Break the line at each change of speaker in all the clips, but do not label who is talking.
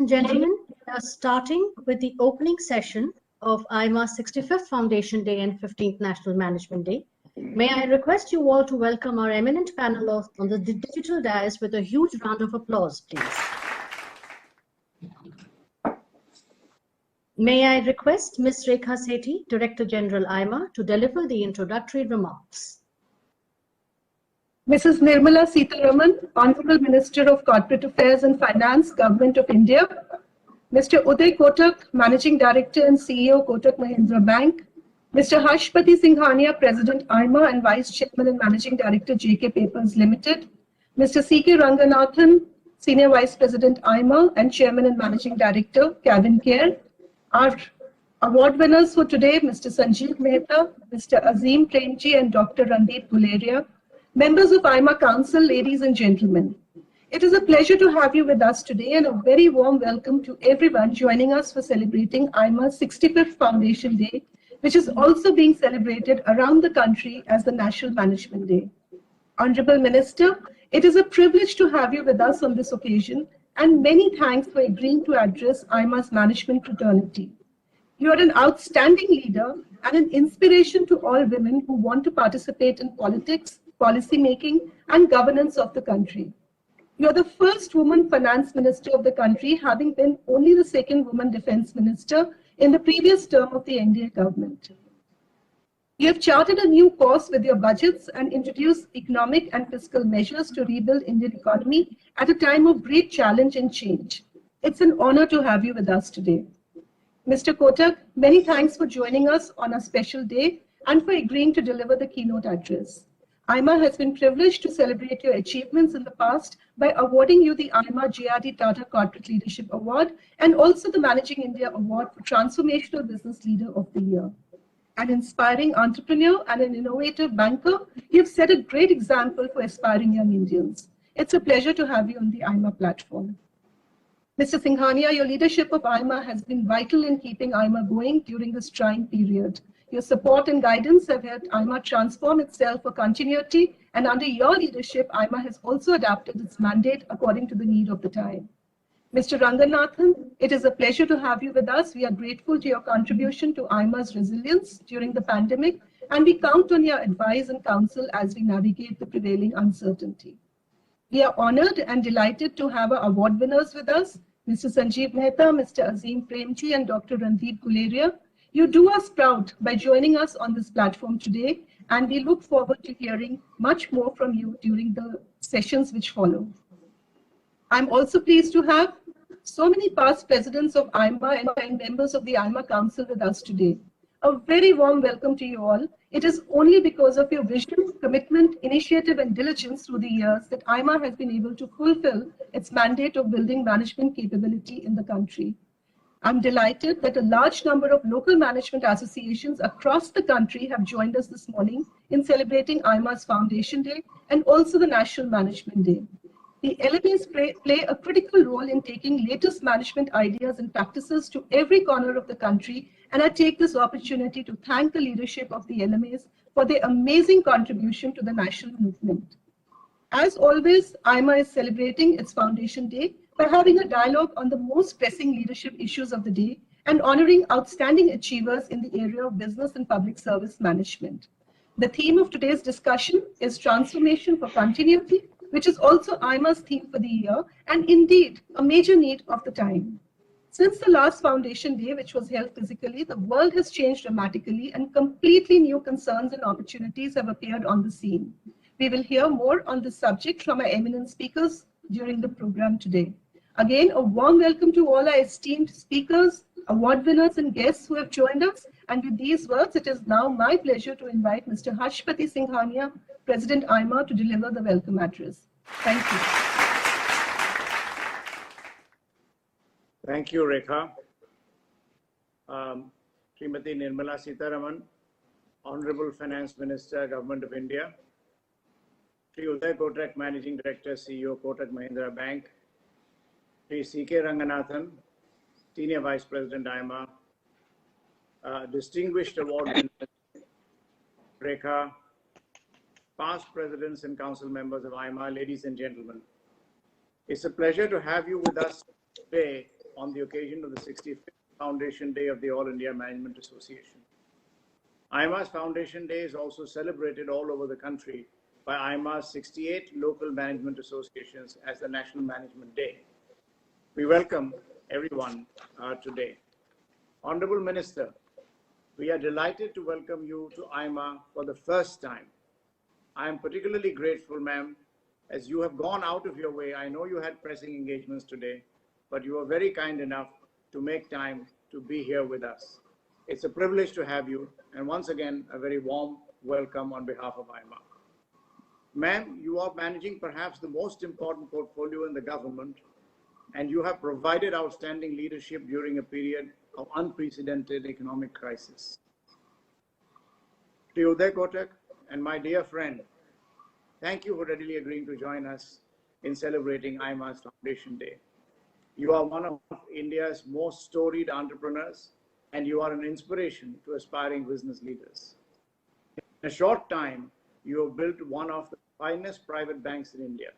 Gentlemen, we are starting with the opening session of AIMA's 65th Foundation Day and 15th National Management Day. May I request you all to welcome our eminent panel on the digital dais with a huge round of applause, please. May I request Ms. Rekha Sethi, Director General AIMA, to deliver the introductory remarks.
Mrs. Nirmala Sitharaman, Honourable Minister of Corporate Affairs and Finance, Government of India. Mr. Uday Kotak, Managing Director and CEO, Kotak Mahindra Bank. Mr. Pati Singhania, President AIMA and Vice Chairman and Managing Director, JK Papers Limited. Mr. C.K. Ranganathan, Senior Vice President AIMA and Chairman and Managing Director, CavinKare. Our award winners for today, Mr. Sanjeev Mehta, Mr. Azim Premji and Dr. Randeep Guleria. Members of AIMA Council, ladies and gentlemen, it is a pleasure to have you with us today and a very warm welcome to everyone joining us for celebrating AIMA's 65th Foundation Day, which is also being celebrated around the country as the National Management Day. Honourable Minister, it is a privilege to have you with us on this occasion and many thanks for agreeing to address AIMA's management fraternity. You are an outstanding leader and an inspiration to all women who want to participate in politics, policy making and governance of the country. You are the first woman finance minister of the country, having been only the second woman defense minister in the previous term of the NDA government. You have charted a new course with your budgets and introduced economic and fiscal measures to rebuild Indian economy at a time of great challenge and change. It's an honor to have you with us today. Mr. Kotak, many thanks for joining us on a special day and for agreeing to deliver the keynote address. AIMA has been privileged to celebrate your achievements in the past by awarding you the AIMA JRD Tata Corporate Leadership Award and also the Managing India Award for Transformational Business Leader of the Year. An inspiring entrepreneur and an innovative banker, you have set a great example for aspiring young Indians. It's a pleasure to have you on the AIMA platform. Mr. Singhania, your leadership of AIMA has been vital in keeping AIMA going during this trying period. Your support and guidance have helped AIMA transform itself for continuity, and under your leadership, AIMA has also adapted its mandate according to the need of the time. Mr. Ranganathan, it is a pleasure to have you with us. We are grateful to your contribution to AIMA's resilience during the pandemic, and we count on your advice and counsel as we navigate the prevailing uncertainty. We are honored and delighted to have our award winners with us, Mr. Sanjeev Mehta, Mr. Azim Premji, and Dr. Randeep Guleria. You do us proud by joining us on this platform today, and we look forward to hearing much more from you during the sessions which follow. I'm also pleased to have so many past presidents of AIMA and members of the AIMA Council with us today. A very warm welcome to you all. It is only because of your vision, commitment, initiative, and diligence through the years that AIMA has been able to fulfill its mandate of building management capability in the country. I'm delighted that a large number of local management associations across the country have joined us this morning in celebrating AIMA's Foundation Day and also the National Management Day. The LMAs play a critical role in taking latest management ideas and practices to every corner of the country, and I take this opportunity to thank the leadership of the LMAs for their amazing contribution to the national movement. As always, AIMA is celebrating its Foundation Day by having a dialogue on the most pressing leadership issues of the day and honoring outstanding achievers in the area of business and public service management. The theme of today's discussion is Transformation for Continuity, which is also AIMA's theme for the year and indeed a major need of the time. Since the last Foundation Day, which was held physically, the world has changed dramatically and completely new concerns and opportunities have appeared on the scene. We will hear more on this subject from our eminent speakers during the program today. Again, a warm welcome to all our esteemed speakers, award winners and guests who have joined us. And with these words, it is now my pleasure to invite Mr. Pati Singhania, President AIMA, to deliver the welcome address. Thank you.
Thank you, Rekha. Smt Nirmala Sitharaman, Honourable Finance Minister, Government of India. Mr Uday Kotak, Managing Director, CEO, Kotak Mahindra Bank. Mr C.K. Ranganathan, Senior Vice President, AIMA. Distinguished award winners, Rekha, past presidents and council members of AIMA, ladies and gentlemen. It's a pleasure to have you with us today on the occasion of the 65th Foundation Day of the All India Management Association. AIMA's Foundation Day is also celebrated all over the country by AIMA's 68 local management associations as the National Management Day. We welcome everyone today. Honourable Minister, we are delighted to welcome you to AIMA for the first time. I am particularly grateful, ma'am, as you have gone out of your way. I know you had pressing engagements today, but you are very kind enough to make time to be here with us. It's a privilege to have you, and once again, a very warm welcome on behalf of AIMA. Ma'am, you are managing perhaps the most important portfolio in the government, and you have provided outstanding leadership during a period of unprecedented economic crisis. Mr Uday Kotak and my dear friend, thank you for readily agreeing to join us in celebrating AIMA's Foundation Day. You are one of India's most storied entrepreneurs, and you are an inspiration to aspiring business leaders. In a short time, you have built one of the finest private banks in India,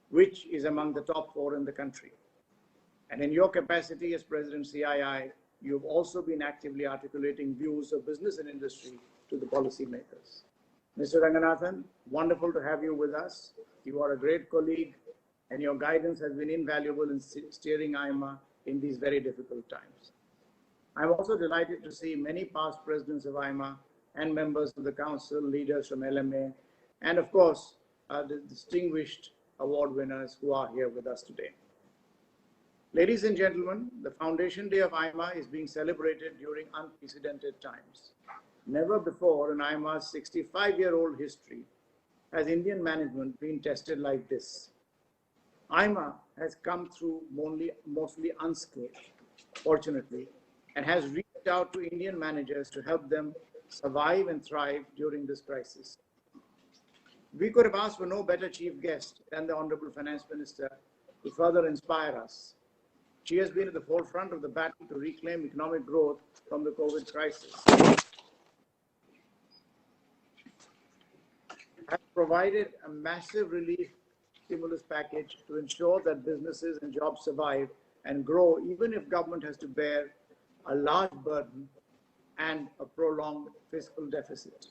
which is among the top 4 in the country. And in your capacity as President CII, you have also been actively articulating views of business and industry to the policymakers. Mr. Ranganathan, wonderful to have you with us. You are a great colleague, and your guidance has been invaluable in steering AIMA in these very difficult times. I'm also delighted to see many past presidents of AIMA and members of the council, leaders from LMA, and of course, the distinguished award winners who are here with us today. Ladies and gentlemen, the Foundation Day of AIMA is being celebrated during unprecedented times. Never before in AIMA's 65-year-old history has Indian management been tested like this. AIMA has come through mostly unscathed, fortunately, and has reached out to Indian managers to help them survive and thrive during this crisis. We could have asked for no better chief guest than the Honourable Finance Minister to further inspire us. She has been at the forefront of the battle to reclaim economic growth from the COVID crisis. Has provided a massive relief stimulus package to ensure that businesses and jobs survive and grow, even if government has to bear a large burden and a prolonged fiscal deficit.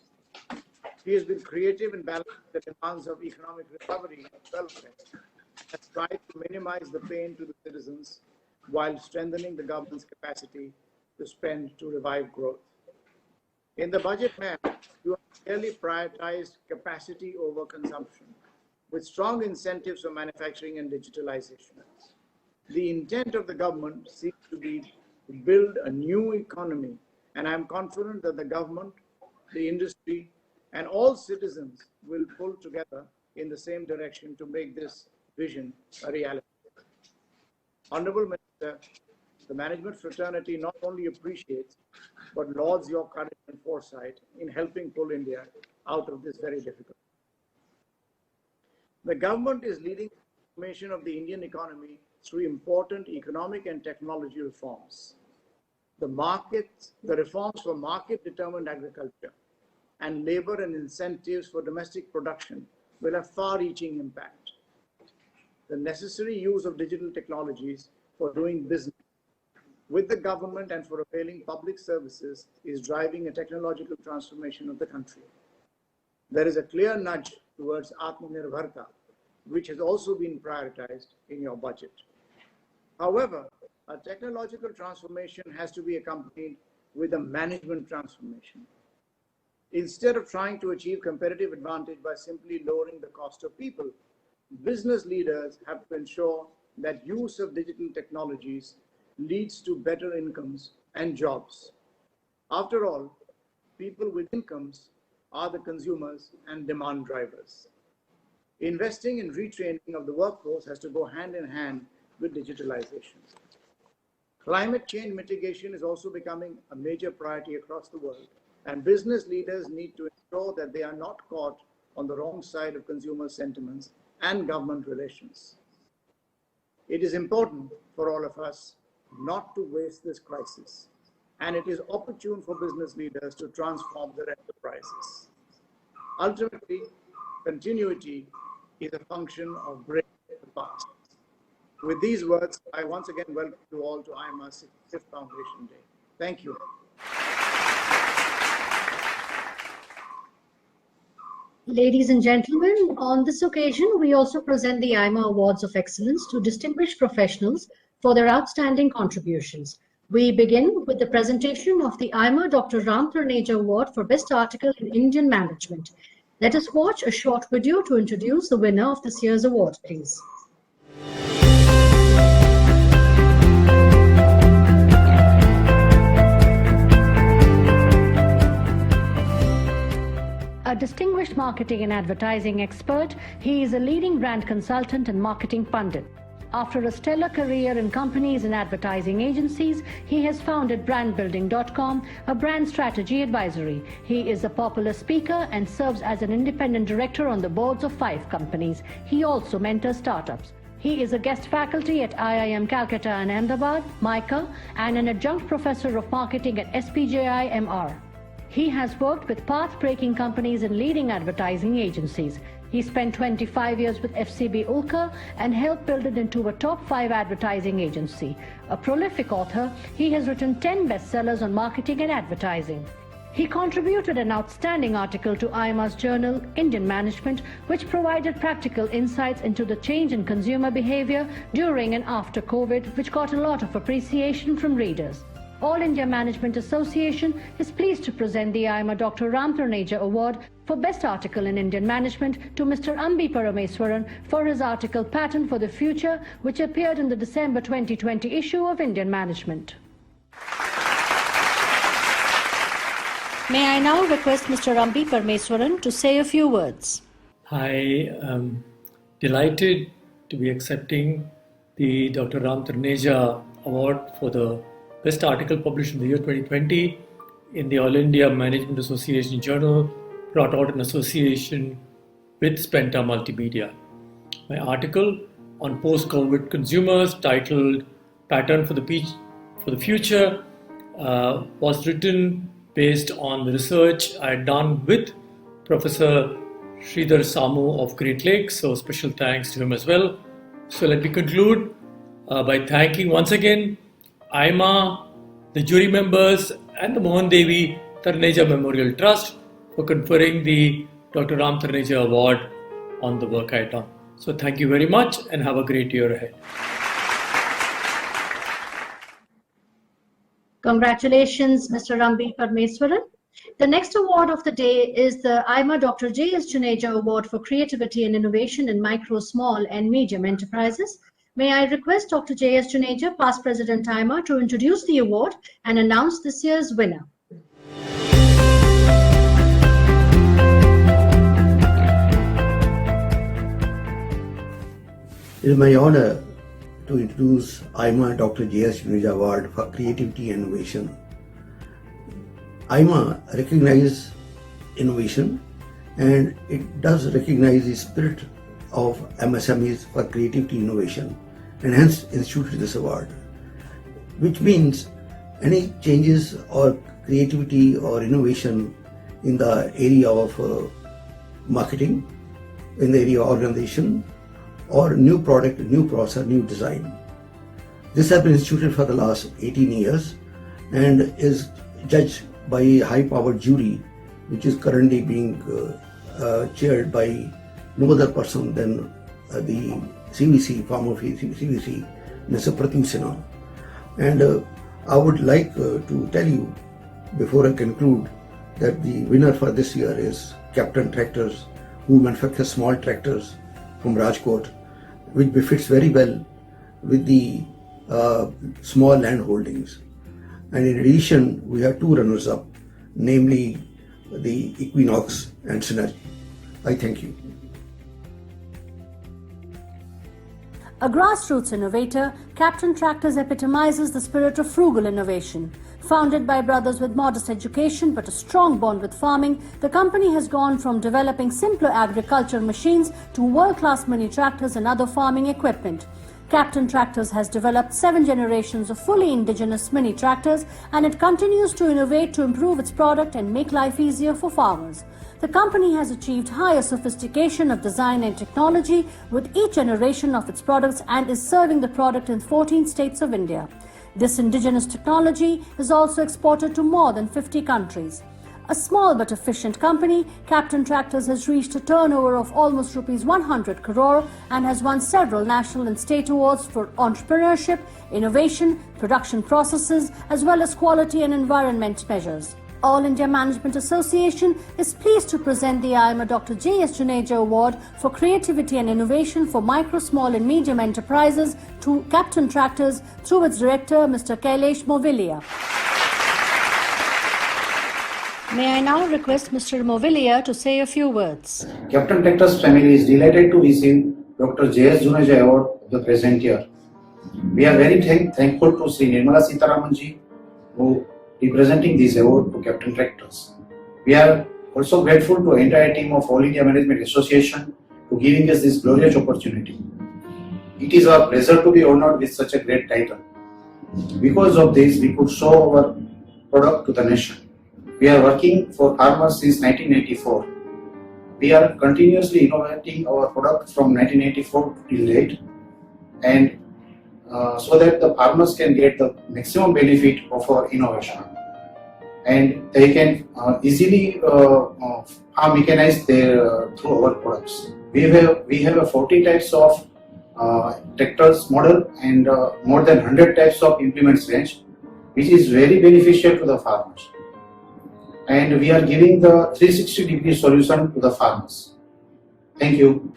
She has been creative in balancing the demands of economic recovery and welfare, has tried to minimize the pain to the citizens while strengthening the government's capacity to spend to revive growth. In the budget, ma'am, you have clearly prioritized capacity over consumption, with strong incentives for manufacturing and digitalization. The intent of the government seems to be to build a new economy, and I am confident that the government, the industry, and all citizens will pull together in the same direction to make this vision a reality. Honourable Minister, the management fraternity not only appreciates, but lauds your courage and foresight in helping pull India out of this very difficult. The government is leading the transformation of the Indian economy through important economic and technology reforms. The reforms for market-determined agriculture and labor and incentives for domestic production will have far-reaching impact. The necessary use of digital technologies for doing business with the government and for availing public services is driving a technological transformation of the country. There is a clear nudge towards Atmanirbharta, which has also been prioritized in your budget. However, a technological transformation has to be accompanied with a management transformation. Instead of trying to achieve competitive advantage by simply lowering the cost of people, business leaders have to ensure that use of digital technologies leads to better incomes and jobs. After all, people with incomes are the consumers and demand drivers. Investing in retraining of the workforce has to go hand in hand with digitalization. Climate change mitigation is also becoming a major priority across the world, and business leaders need to ensure that they are not caught on the wrong side of consumer sentiments and government relations. It is important for all of us not to waste this crisis, and it is opportune for business leaders to transform their enterprises. Ultimately, continuity is a function of breaking the past. With these words, I once again welcome you all to AIMA's 65th Foundation Day. Thank you.
Ladies and gentlemen, on this occasion, we also present the AIMA Awards of Excellence to distinguished professionals for their outstanding contributions. We begin with the presentation of the AIMA Dr. Tarneja Award for Best Article in Indian Management. Let us watch a short video to introduce the winner of this year's award, please. A distinguished marketing and advertising expert, he is a leading brand consultant and marketing pundit. After a stellar career in companies and advertising agencies, he has founded brandbuilding.com, a brand strategy advisory. He is a popular speaker and serves as an independent director on the boards of 5 companies. He also mentors startups. He is a guest faculty at IIM Calcutta and Ahmedabad, MICA, and an adjunct professor of marketing at SPJI MR. He has worked with path-breaking companies and leading advertising agencies. He spent 25 years with FCB Ulka and helped build it into a top 5 advertising agency. A prolific author, he has written 10 bestsellers on marketing and advertising. He contributed an outstanding article to AIMA's journal, Indian Management, which provided practical insights into the change in consumer behavior during and after COVID, which got a lot of appreciation from readers. All India Management Association is pleased to present the AIMA Dr. Tarneja Award for Best Article in Indian Management to Mr. Ambi Parameswaran for his article Pattern for the Future, which appeared in the December 2020 issue of Indian Management. May I now request Mr. Ambi Parameswaran to say a few words.
I am delighted to be accepting the Dr. Tarneja Award for the Best article published in the year 2020 in the All India Management Association Journal, brought out in association with Spenta Multimedia. My article on post-COVID consumers, titled Pattern for the Future, was written based on the research I had done with Professor Sridhar Samu of Great Lakes, so special thanks to him as well. So let me conclude by thanking once again AIMA, the jury members, and the Mohan Devi Tarneja Memorial Trust for conferring the Dr. Tarneja Award on the work I had done. So thank you very much and have a great year ahead.
Congratulations, Mr. Ambi Parameswaran. The next award of the day is the AIMA Dr. J.S. Juneja Award for Creativity and Innovation in Micro, Small and Medium Enterprises. May I request Dr. J.S. Juneja, past President AIMA, to introduce the award and announce this year's winner.
It is my honor to introduce AIMA Dr. J.S. Juneja Award for Creativity and Innovation. AIMA recognizes innovation, and it does recognize the spirit of MSMEs for creativity innovation, and hence instituted this award, which means any changes or creativity or innovation in the area of marketing, in the area of organization, or new product, new process, new design. This has been instituted for the last 18 years and is judged by a high-powered jury, which is currently being chaired by no other person than the CVC, former CVC, Mr. Pati Sinha. And I would like to tell you, before I conclude, that the winner for this year is Captain Tractors, who manufacture small tractors from Rajkot, which befits very well with the small land holdings. And in addition, we have 2 runners-up, namely the Equinox and Synergy. I thank you.
A grassroots innovator, Captain Tractors epitomizes the spirit of frugal innovation. Founded by brothers with modest education but a strong bond with farming, the company has gone from developing simpler agricultural machines to world-class mini tractors and other farming equipment. Captain Tractors has developed 7 generations of fully indigenous mini tractors, and it continues to innovate to improve its product and make life easier for farmers. The company has achieved higher sophistication of design and technology with each generation of its products and is serving the product in 14 states of India. This indigenous technology is also exported to more than 50 countries. A small but efficient company, Captain Tractors has reached a turnover of almost rupees 100 crore and has won several national and state awards for entrepreneurship, innovation, production processes, as well as quality and environment measures. All India Management Association is pleased to present the AIMA Dr. J.S. Juneja Award for Creativity and Innovation for Micro, Small and Medium Enterprises to Captain Tractors through its director, Mr. Kailesh Movilia. May I now request Mr. Movilia to say a few words.
Captain Tractors family is delighted to receive Dr. J.S. Juneja Award of the present year. We are very thankful to Smt Nirmala Sitharaman ji, who is presenting this award to Captain Tractors. We are also grateful to the entire team of All India Management Association for giving us this glorious opportunity. It is our pleasure to be honored with such a great title. Because of this, we could show our product to the nation. We are working for farmers since 1984. We are continuously innovating our product from 1984 till date, and so that the farmers can get the maximum benefit of our innovation, and they can easily farm mechanize their through our products. We have a 40 types of tractors model and more than 100 types of implements range, which is very beneficial to the farmers. And we are giving the 360-degree solution to the farmers. Thank you.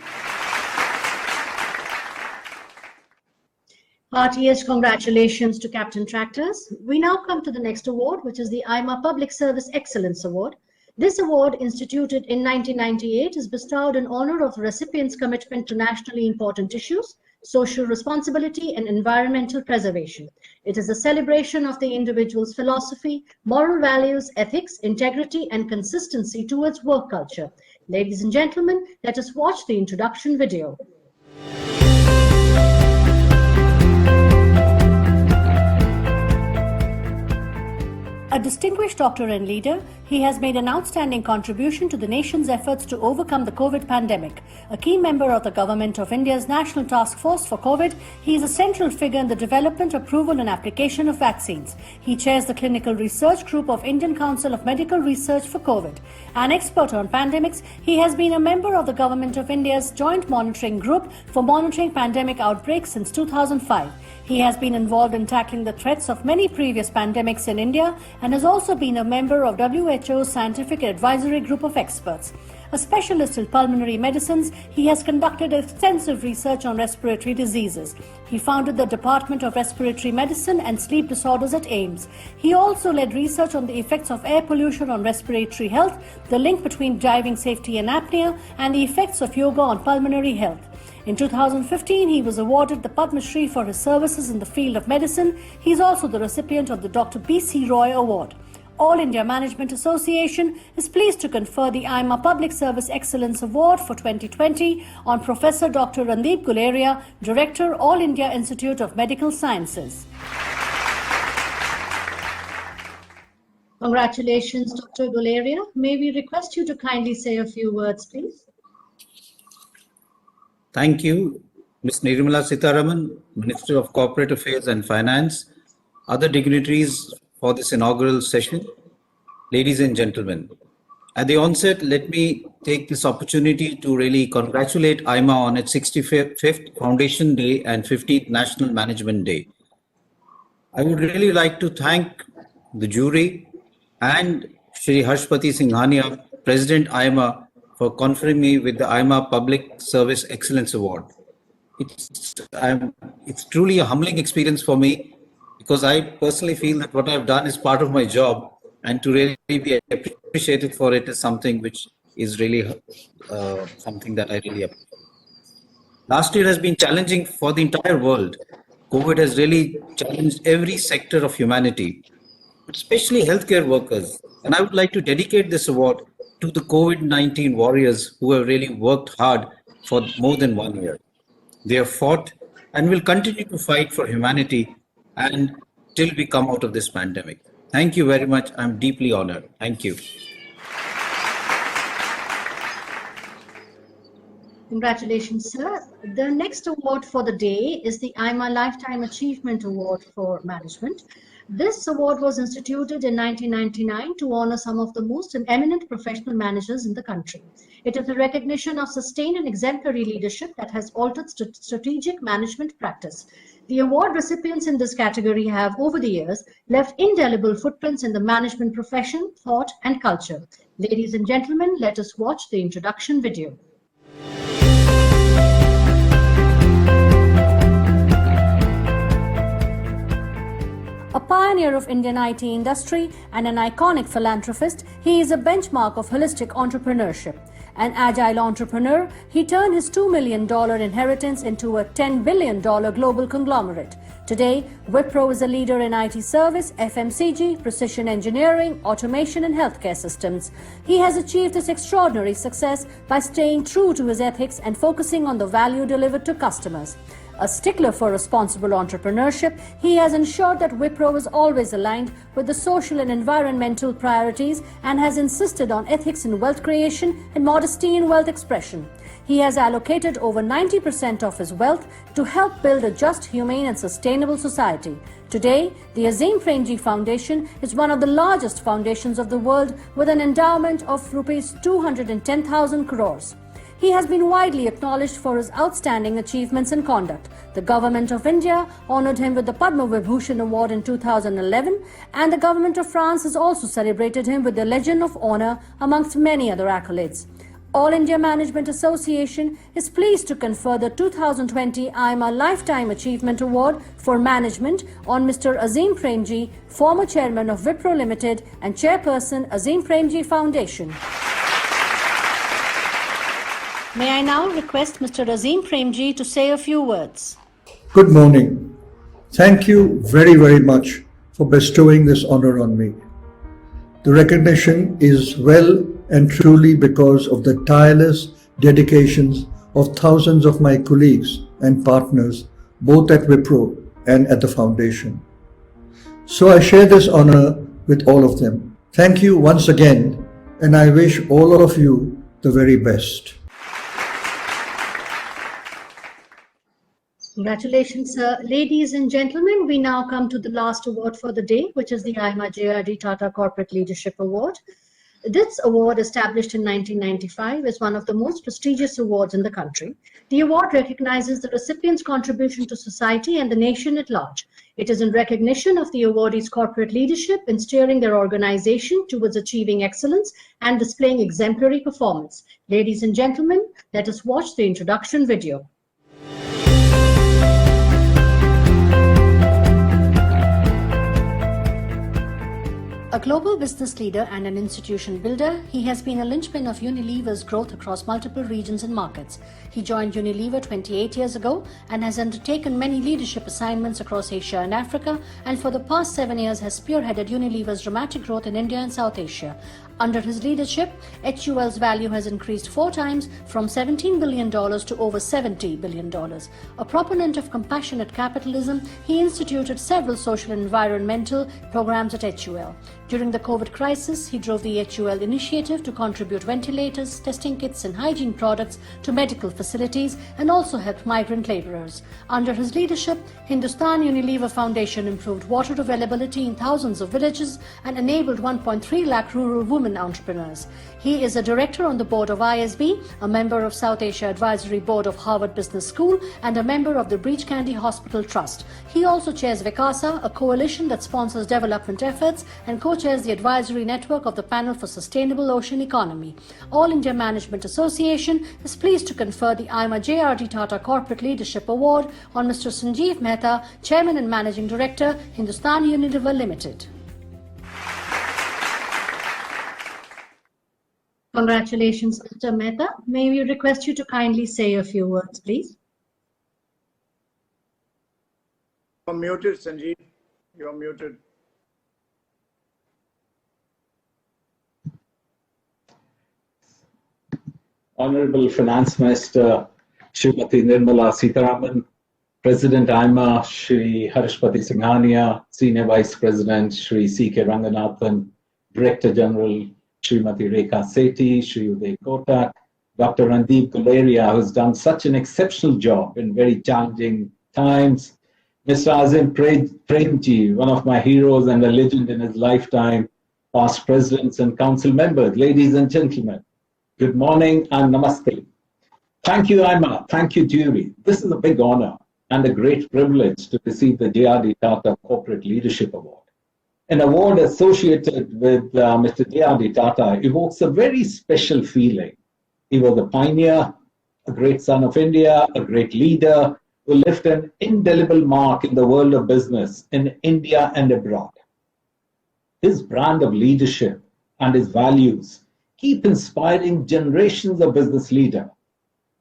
Heartiest congratulations to Captain Tractors. We now come to the next award, which is the AIMA Public Service Excellence Award. This award, instituted in 1998, is bestowed in honor of the recipient's commitment to nationally important issues, social responsibility, and environmental preservation. It is a celebration of the individual's philosophy, moral values, ethics, integrity, and consistency towards work culture. Ladies and gentlemen, let us watch the introduction video. A distinguished doctor and leader, he has made an outstanding contribution to the nation's efforts to overcome the COVID pandemic. A key member of the Government of India's National Task Force for COVID, he is a central figure in the development, approval and application of vaccines. He chairs the Clinical Research Group of Indian Council of Medical Research for COVID. An expert on pandemics, he has been a member of the Government of India's Joint Monitoring Group for monitoring pandemic outbreaks since 2005. He has been involved in tackling the threats of many previous pandemics in India and has also been a member of WHO's Scientific Advisory Group of Experts. A specialist in pulmonary medicines, he has conducted extensive research on respiratory diseases. He founded the Department of Respiratory Medicine and Sleep Disorders at AIMS. He also led research on the effects of air pollution on respiratory health, the link between driving safety and apnea, and the effects of yoga on pulmonary health. In 2015, he was awarded the Padma Shri for his services in the field of medicine. He is also the recipient of the Dr. B.C. Roy Award. All India Management Association is pleased to confer the AIMA Public Service Excellence Award for 2020 on Professor Dr. Randeep Guleria, Director, All India Institute of Medical Sciences. Congratulations, Dr. Guleria. May we request you to kindly say a few words, please?
Thank you, Ms. Nirmala Sitharaman, Minister of Corporate Affairs and Finance, other dignitaries for this inaugural session, ladies and gentlemen. At the onset, let me take this opportunity to really congratulate AIMA on its 65th Foundation Day and 15th National Management Day. I would really like to thank the jury and Shri Pati Singhania, President AIMA, for conferring me with the AIMA Public Service Excellence Award. It's truly a humbling experience for me, because I personally feel that what I've done is part of my job, and to really be appreciated for it is something which is really something that I really appreciate. Last year has been challenging for the entire world. COVID has really challenged every sector of humanity, but especially healthcare workers. And I would like to dedicate this award to the COVID-19 warriors who have really worked hard for more than 1 year. They have fought and will continue to fight for humanity and till we come out of this pandemic. Thank you very much. I'm deeply honored. Thank you.
Congratulations, sir. The next award for the day is the AIMA Lifetime Achievement Award for Management. This award was instituted in 1999 to honor some of the most eminent professional managers in the country. It is a recognition of sustained and exemplary leadership that has altered strategic management practice. The award recipients in this category have, over the years, left indelible footprints in the management profession, thought, and culture. Ladies and gentlemen, let us watch the introduction video. A pioneer of Indian IT industry and an iconic philanthropist, he is a benchmark of holistic entrepreneurship. An agile entrepreneur, he turned his $2 million inheritance into a $10 billion global conglomerate. Today, Wipro is a leader in IT service, FMCG, precision engineering, automation and healthcare systems. He has achieved this extraordinary success by staying true to his ethics and focusing on the value delivered to customers. A stickler for responsible entrepreneurship, he has ensured that Wipro is always aligned with the social and environmental priorities and has insisted on ethics in wealth creation and modesty in wealth expression. He has allocated over 90% of his wealth to help build a just, humane and sustainable society. Today, the Azim Premji Foundation is one of the largest foundations of the world with an endowment of Rs 210,000 crores. He has been widely acknowledged for his outstanding achievements and conduct. The Government of India honoured him with the Padma Vibhushan Award in 2011, and the Government of France has also celebrated him with the Legion of Honour amongst many other accolades. All India Management Association is pleased to confer the 2020 AIMA Lifetime Achievement Award for Management on Mr Azim Premji, former Chairman of Wipro Limited and Chairperson Azim Premji Foundation. May I now request Mr. Azim Premji to say a few words.
Good morning. Thank you very, very much for bestowing this honor on me. The recognition is well and truly because of the tireless dedications of thousands of my colleagues and partners, both at Wipro and at the Foundation. So I share this honor with all of them. Thank you once again, and I wish all of you the very best.
Congratulations, sir. Ladies and gentlemen, we now come to the last award for the day, which is the AIMA JRD Tata Corporate Leadership Award. This award, established in 1995, is one of the most prestigious awards in the country. The award recognizes the recipient's contribution to society and the nation at large. It is in recognition of the awardee's corporate leadership in steering their organization towards achieving excellence and displaying exemplary performance. Ladies and gentlemen, let us watch the introduction video. A global business leader and an institution builder, he has been a linchpin of Unilever's growth across multiple regions and markets. He joined Unilever 28 years ago and has undertaken many leadership assignments across Asia and Africa, and for the past 7 years has spearheaded Unilever's dramatic growth in India and South Asia. Under his leadership, HUL's value has increased 4 times from $17 billion to over $70 billion. A proponent of compassionate capitalism, he instituted several social and environmental programs at HUL. During the COVID crisis, he drove the HUL initiative to contribute ventilators, testing kits and hygiene products to medical facilities and also helped migrant laborers. Under his leadership, Hindustan Unilever Foundation improved water availability in thousands of villages and enabled 1.3 lakh rural women entrepreneurs. He is a director on the board of ISB, a member of South Asia Advisory Board of Harvard Business School and a member of the Breach Candy Hospital Trust. He also chairs Vikasa, a coalition that sponsors development efforts, and co-chairs the advisory network of the Panel for Sustainable Ocean Economy. All India Management Association is pleased to confer the AIMA JRD Tata Corporate Leadership Award on Mr. Sanjeev Mehta, Chairman and Managing Director, Hindustan Unilever Limited. Congratulations, Mr. Mehta. May we request you to kindly say a few words, please?
You're muted, Sanjeev. You're muted.
Honourable Finance Minister Smt Nirmala Sitharaman, President AIMA, Shri Pati Singhania, Senior Vice President, Shri C.K. Ranganathan, Director General, Srimati Rekha Sethi, Shri Uday Kotak, Dr. Randeep Guleria, who's done such an exceptional job in very challenging times, Mr. Azim Premji, one of my heroes and a legend in his lifetime, past presidents and council members, ladies and gentlemen, good morning and namaste. Thank you, AIMA. Thank you, jury. This is a big honor and a great privilege to receive the J.R.D. Tata Corporate Leadership Award. An award associated with Mr. J.R.D. Tata evokes a very special feeling. He was a pioneer, a great son of India, a great leader who left an indelible mark in the world of business in India and abroad. His brand of leadership and his values keep inspiring generations of business leaders.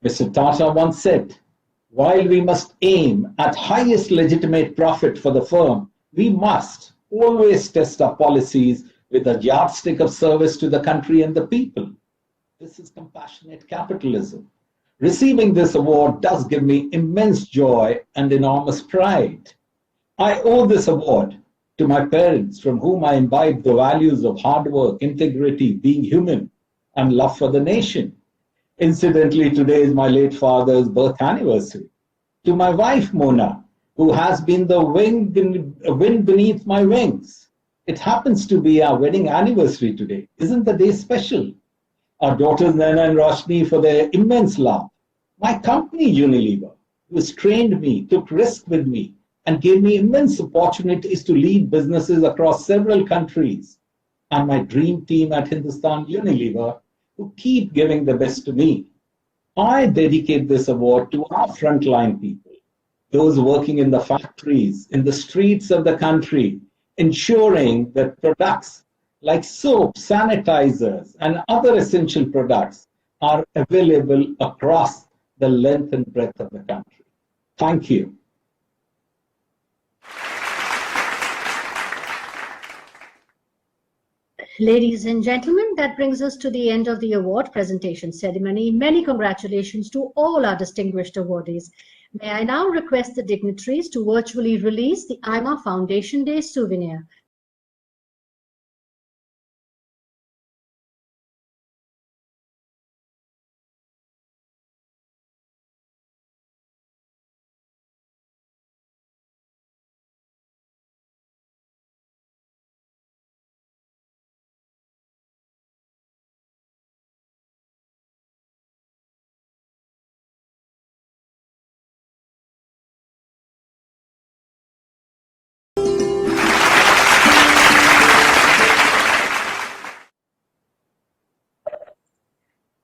Mr. Tata once said, while we must aim at highest legitimate profit for the firm, we must always test our policies with a yardstick of service to the country and the people. This is compassionate capitalism. Receiving this award does give me immense joy and enormous pride. I owe this award to my parents, from whom I imbibed the values of hard work, integrity, being human, and love for the nation. Incidentally, today is my late father's birth anniversary. To my wife, Mona, who has been the wind beneath my wings. It happens to be our wedding anniversary today. Isn't the day special? Our daughters, Nana and Roshni, for their immense love. My company, Unilever, who has trained me, took risks with me, and gave me immense opportunities to lead businesses across several countries. And my dream team at Hindustan Unilever, who keep giving the best to me. I dedicate this award to our frontline people, those working in the factories, in the streets of the country, ensuring that products like soap, sanitizers, and other essential products are available across the length and breadth of the country. Thank you.
Ladies and gentlemen, that brings us to the end of the award presentation ceremony. Many congratulations to all our distinguished awardees. May I now request the dignitaries to virtually release the AIMA Foundation Day souvenir.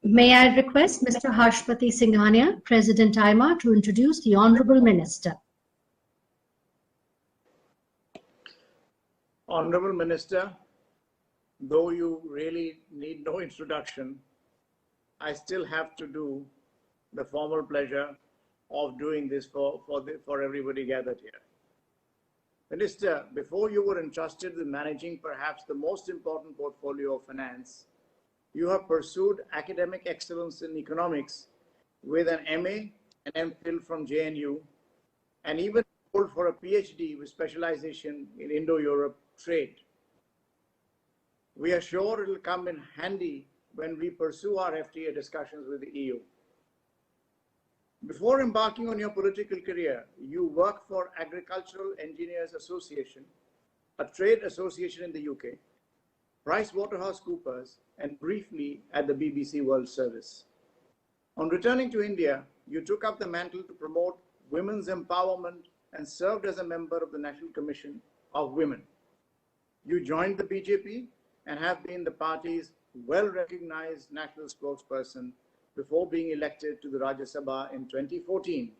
May I request Mr. Pati Singhania, President AIMA, to introduce the Honourable Minister.
Honourable Minister, though you really need no introduction, I still have to do the formal pleasure of doing this for everybody gathered here. Minister, before you were entrusted with managing perhaps the most important portfolio of finance, you have pursued academic excellence in economics with an MA and MPhil from JNU, and even enrolled for a PhD with specialization in Indo-Europe trade. We are sure it will come in handy when we pursue our FTA discussions with the EU. Before embarking on your political career, you worked for Agricultural Engineers Association, a trade association in the UK, PricewaterhouseCoopers, and briefly at the BBC World Service. On returning to India, you took up the mantle to promote women's empowerment and served as a member of the National Commission of Women. You joined the BJP and have been the party's well-recognized national spokesperson before being elected to the Rajya Sabha in 2014.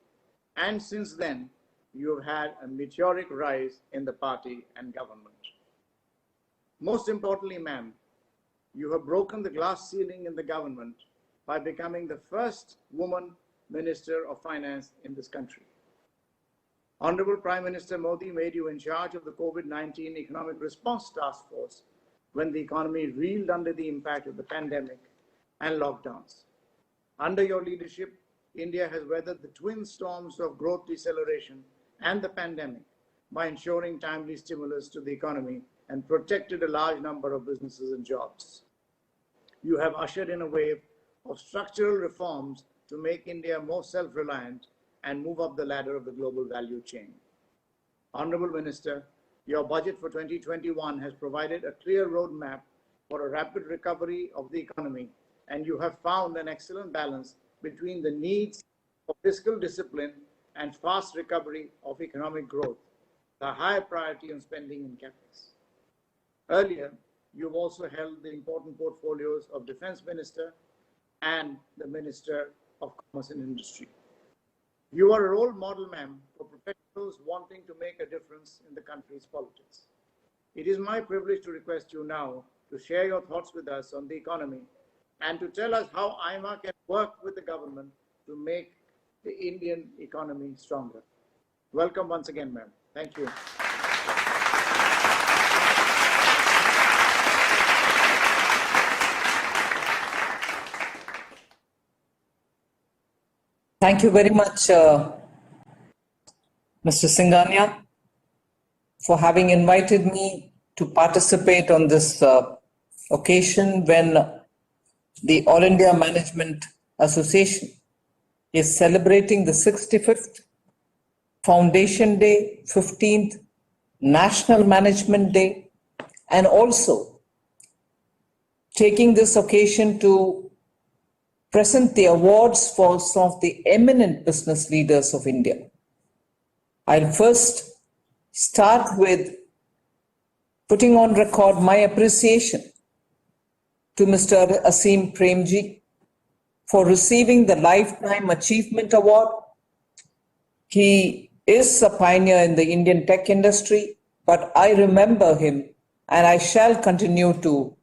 And since then, you have had a meteoric rise in the party and government. Most importantly, ma'am, you have broken the glass ceiling in the government by becoming the first woman Minister of Finance in this country. Honorable Prime Minister Modi made you in charge of the COVID-19 Economic Response Task Force when the economy reeled under the impact of the pandemic and lockdowns. Under your leadership, India has weathered the twin storms of growth deceleration and the pandemic by ensuring timely stimulus to the economy and protected a large number of businesses and jobs. You have ushered in a wave of structural reforms to make India more self-reliant and move up the ladder of the global value chain. Honourable Minister, your budget for 2021 has provided a clear roadmap for a rapid recovery of the economy, and you have found an excellent balance between the needs of fiscal discipline and fast recovery of economic growth, the high priority on spending in capex. Earlier, you've also held the important portfolios of Defence Minister and the Minister of Commerce and Industry. You are a role model, ma'am, for professionals wanting to make a difference in the country's politics. It is my privilege to request you now to share your thoughts with us on the economy and to tell us how AIMA can work with the government to make the Indian economy stronger. Welcome once again, ma'am. Thank you.
Thank you very much, Mr. Singhania, for having invited me to participate on this occasion when the All India Management Association is celebrating the 65th Foundation Day, 15th National Management Day, and also taking this occasion to present the awards for some of the eminent business leaders of India. I'll first start with putting on record my appreciation to Mr. Asim Premji for receiving the Lifetime Achievement Award. He is a pioneer in the Indian tech industry, but I remember him and I shall continue to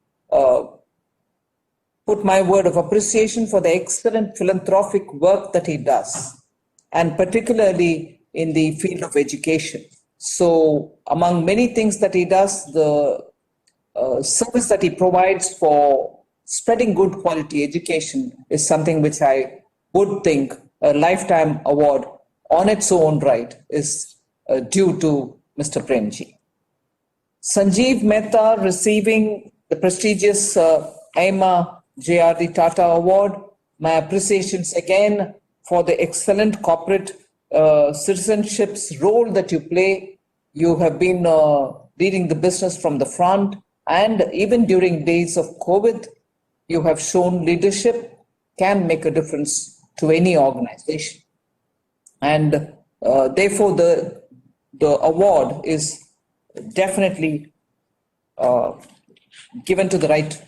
put my word of appreciation for the excellent philanthropic work that he does, and particularly in the field of education. So among many things that he does, the service that he provides for spreading good quality education is something which I would think a lifetime award on its own right is due to Mr. Premji. Sanjeev Mehta receiving the prestigious AIMA JRD Tata Award. My appreciations again for the excellent corporate citizenship's role that you play. You have been leading the business from the front, and even during days of COVID, you have shown leadership can make a difference to any organization. And therefore, the award is definitely given to the right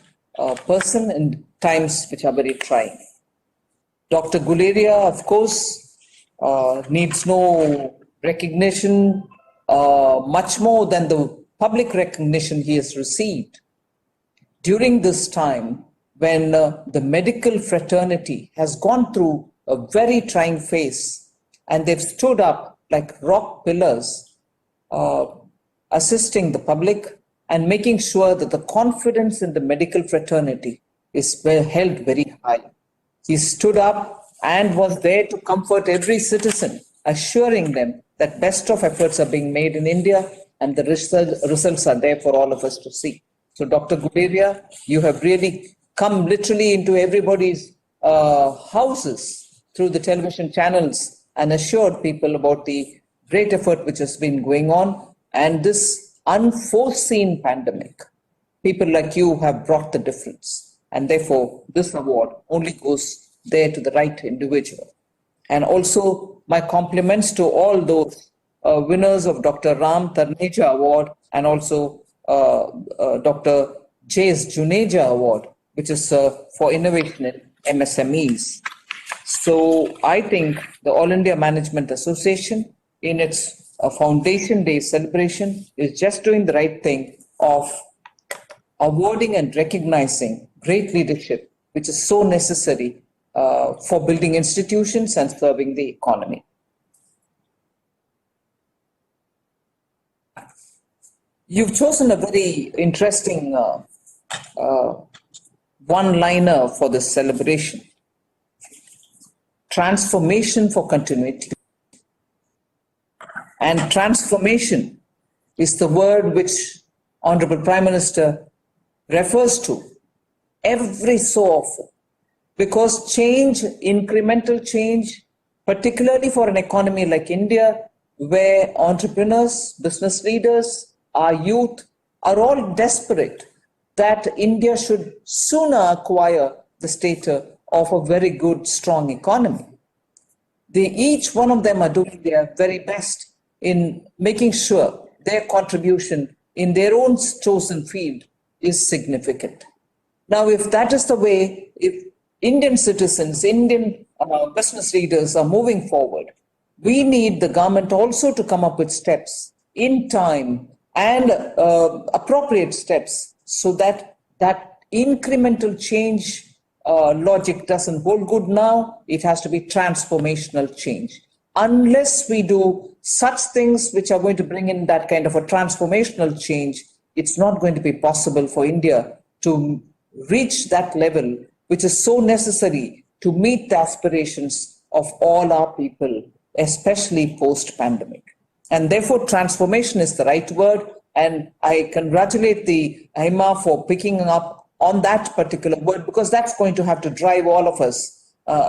person in times which are very trying. Dr. Guleria, of course, needs no recognition, much more than the public recognition he has received during this time when the medical fraternity has gone through a very trying phase, and they've stood up like rock pillars, assisting the public and making sure that the confidence in the medical fraternity is held very high. He stood up and was there to comfort every citizen, assuring them that best of efforts are being made in India and the results are there for all of us to see. So Dr. Guleria, you have really come literally into everybody's houses through the television channels and assured people about the great effort which has been going on. And this unforeseen pandemic, people like you have brought the difference. And therefore, this award only goes there to the right individual. And also, my compliments to all those winners of Dr. Ram Tarneja Award and also Dr. J.S. Juneja Award, which is for innovation in MSMEs. So I think the All India Management Association in its Foundation Day celebration is just doing the right thing of awarding and recognizing great leadership, which is so necessary for building institutions and serving the economy. You've chosen a very interesting one-liner for this celebration. transformation for continuity. And transformation is the word which Honourable Prime Minister refers to every so often. Because change, incremental change, particularly for an economy like India, where entrepreneurs, business leaders, our youth are all desperate that India should sooner acquire the status of a very good, strong economy. Each one of them are doing their very best in making sure their contribution in their own chosen field is significant. Now, if that is the way, if Indian citizens, Indian business leaders are moving forward, we need the government also to come up with steps in time and appropriate steps so that that incremental change logic doesn't hold good now. It has to be transformational change. Unless we do such things which are going to bring in that kind of a transformational change, it's not going to be possible for India to reach that level which is so necessary to meet the aspirations of all our people, especially post-pandemic. And therefore, transformation is the right word. And I congratulate the AIMA for picking up on that particular word, because that's going to have to drive all of us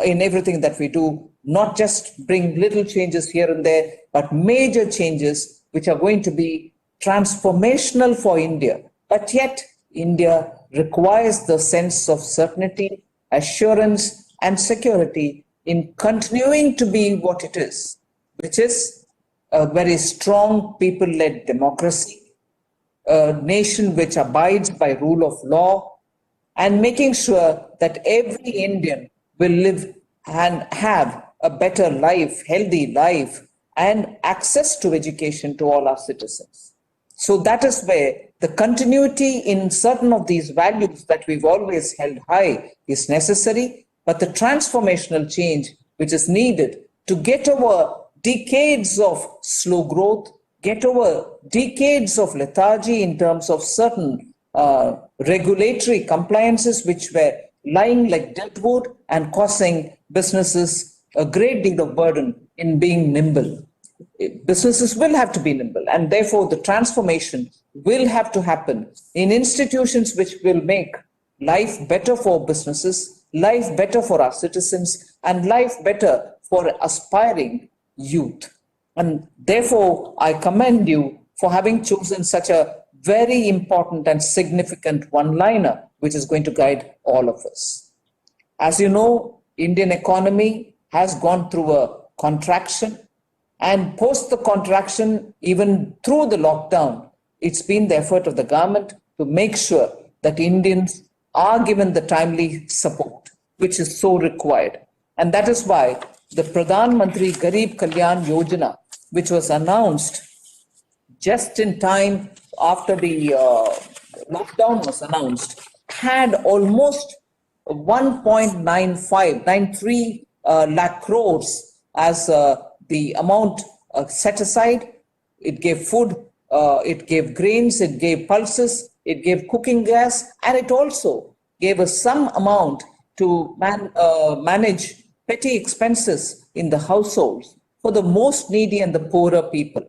in everything that we do, not just bring little changes here and there, but major changes which are going to be transformational for India. But yet, India requires the sense of certainty, assurance, and security in continuing to be what it is, which is a very strong people-led democracy, a nation which abides by rule of law, and making sure that every Indian will live and have a better life, healthy life, and access to education to all our citizens. So that is where the continuity in certain of these values that we've always held high is necessary, but the transformational change which is needed to get over decades of slow growth, get over decades of lethargy in terms of certain regulatory compliances which were lying like deadwood and causing businesses a great deal of burden in being nimble. Businesses will have to be nimble, and therefore the transformation will have to happen in institutions which will make life better for businesses, life better for our citizens, and life better for aspiring youth. And therefore, I commend you for having chosen such a very important and significant one-liner, which is going to guide all of us. As you know, Indian economy has gone through a contraction, and post the contraction, even through the lockdown, it's been the effort of the government to make sure that Indians are given the timely support, which is so required. And that is why the Pradhan Mantri Garib Kalyan Yojana, which was announced just in time after the lockdown was announced, had almost 1.93 lakh crores as the amount set aside. It gave food, it gave grains, it gave pulses, it gave cooking gas, and it also gave us some amount to manage petty expenses in the households for the most needy and the poorer people.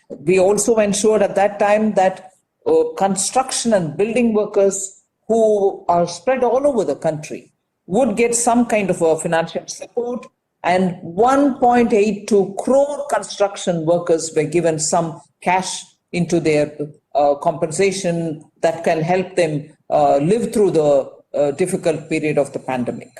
We also ensured at that time that construction and building workers who are spread all over the country would get some kind of a financial support, and 1.82 crore construction workers were given some cash into their compensation that can help them live through the difficult period of the pandemic.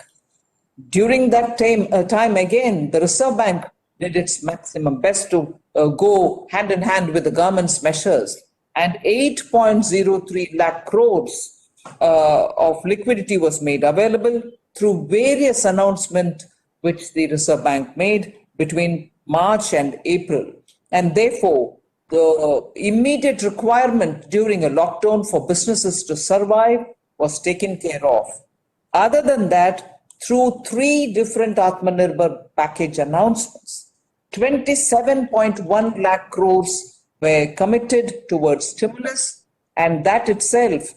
During that time again, the Reserve Bank did its maximum best to go hand in hand with the government's measures, and 8.03 lakh crores of liquidity was made available through various announcements which the Reserve Bank made between March and April. And therefore, the immediate requirement during a lockdown for businesses to survive was taken care of. Other than that, through 3 different Atmanirbhar package announcements, 27.1 lakh crores were committed towards stimulus, and that itself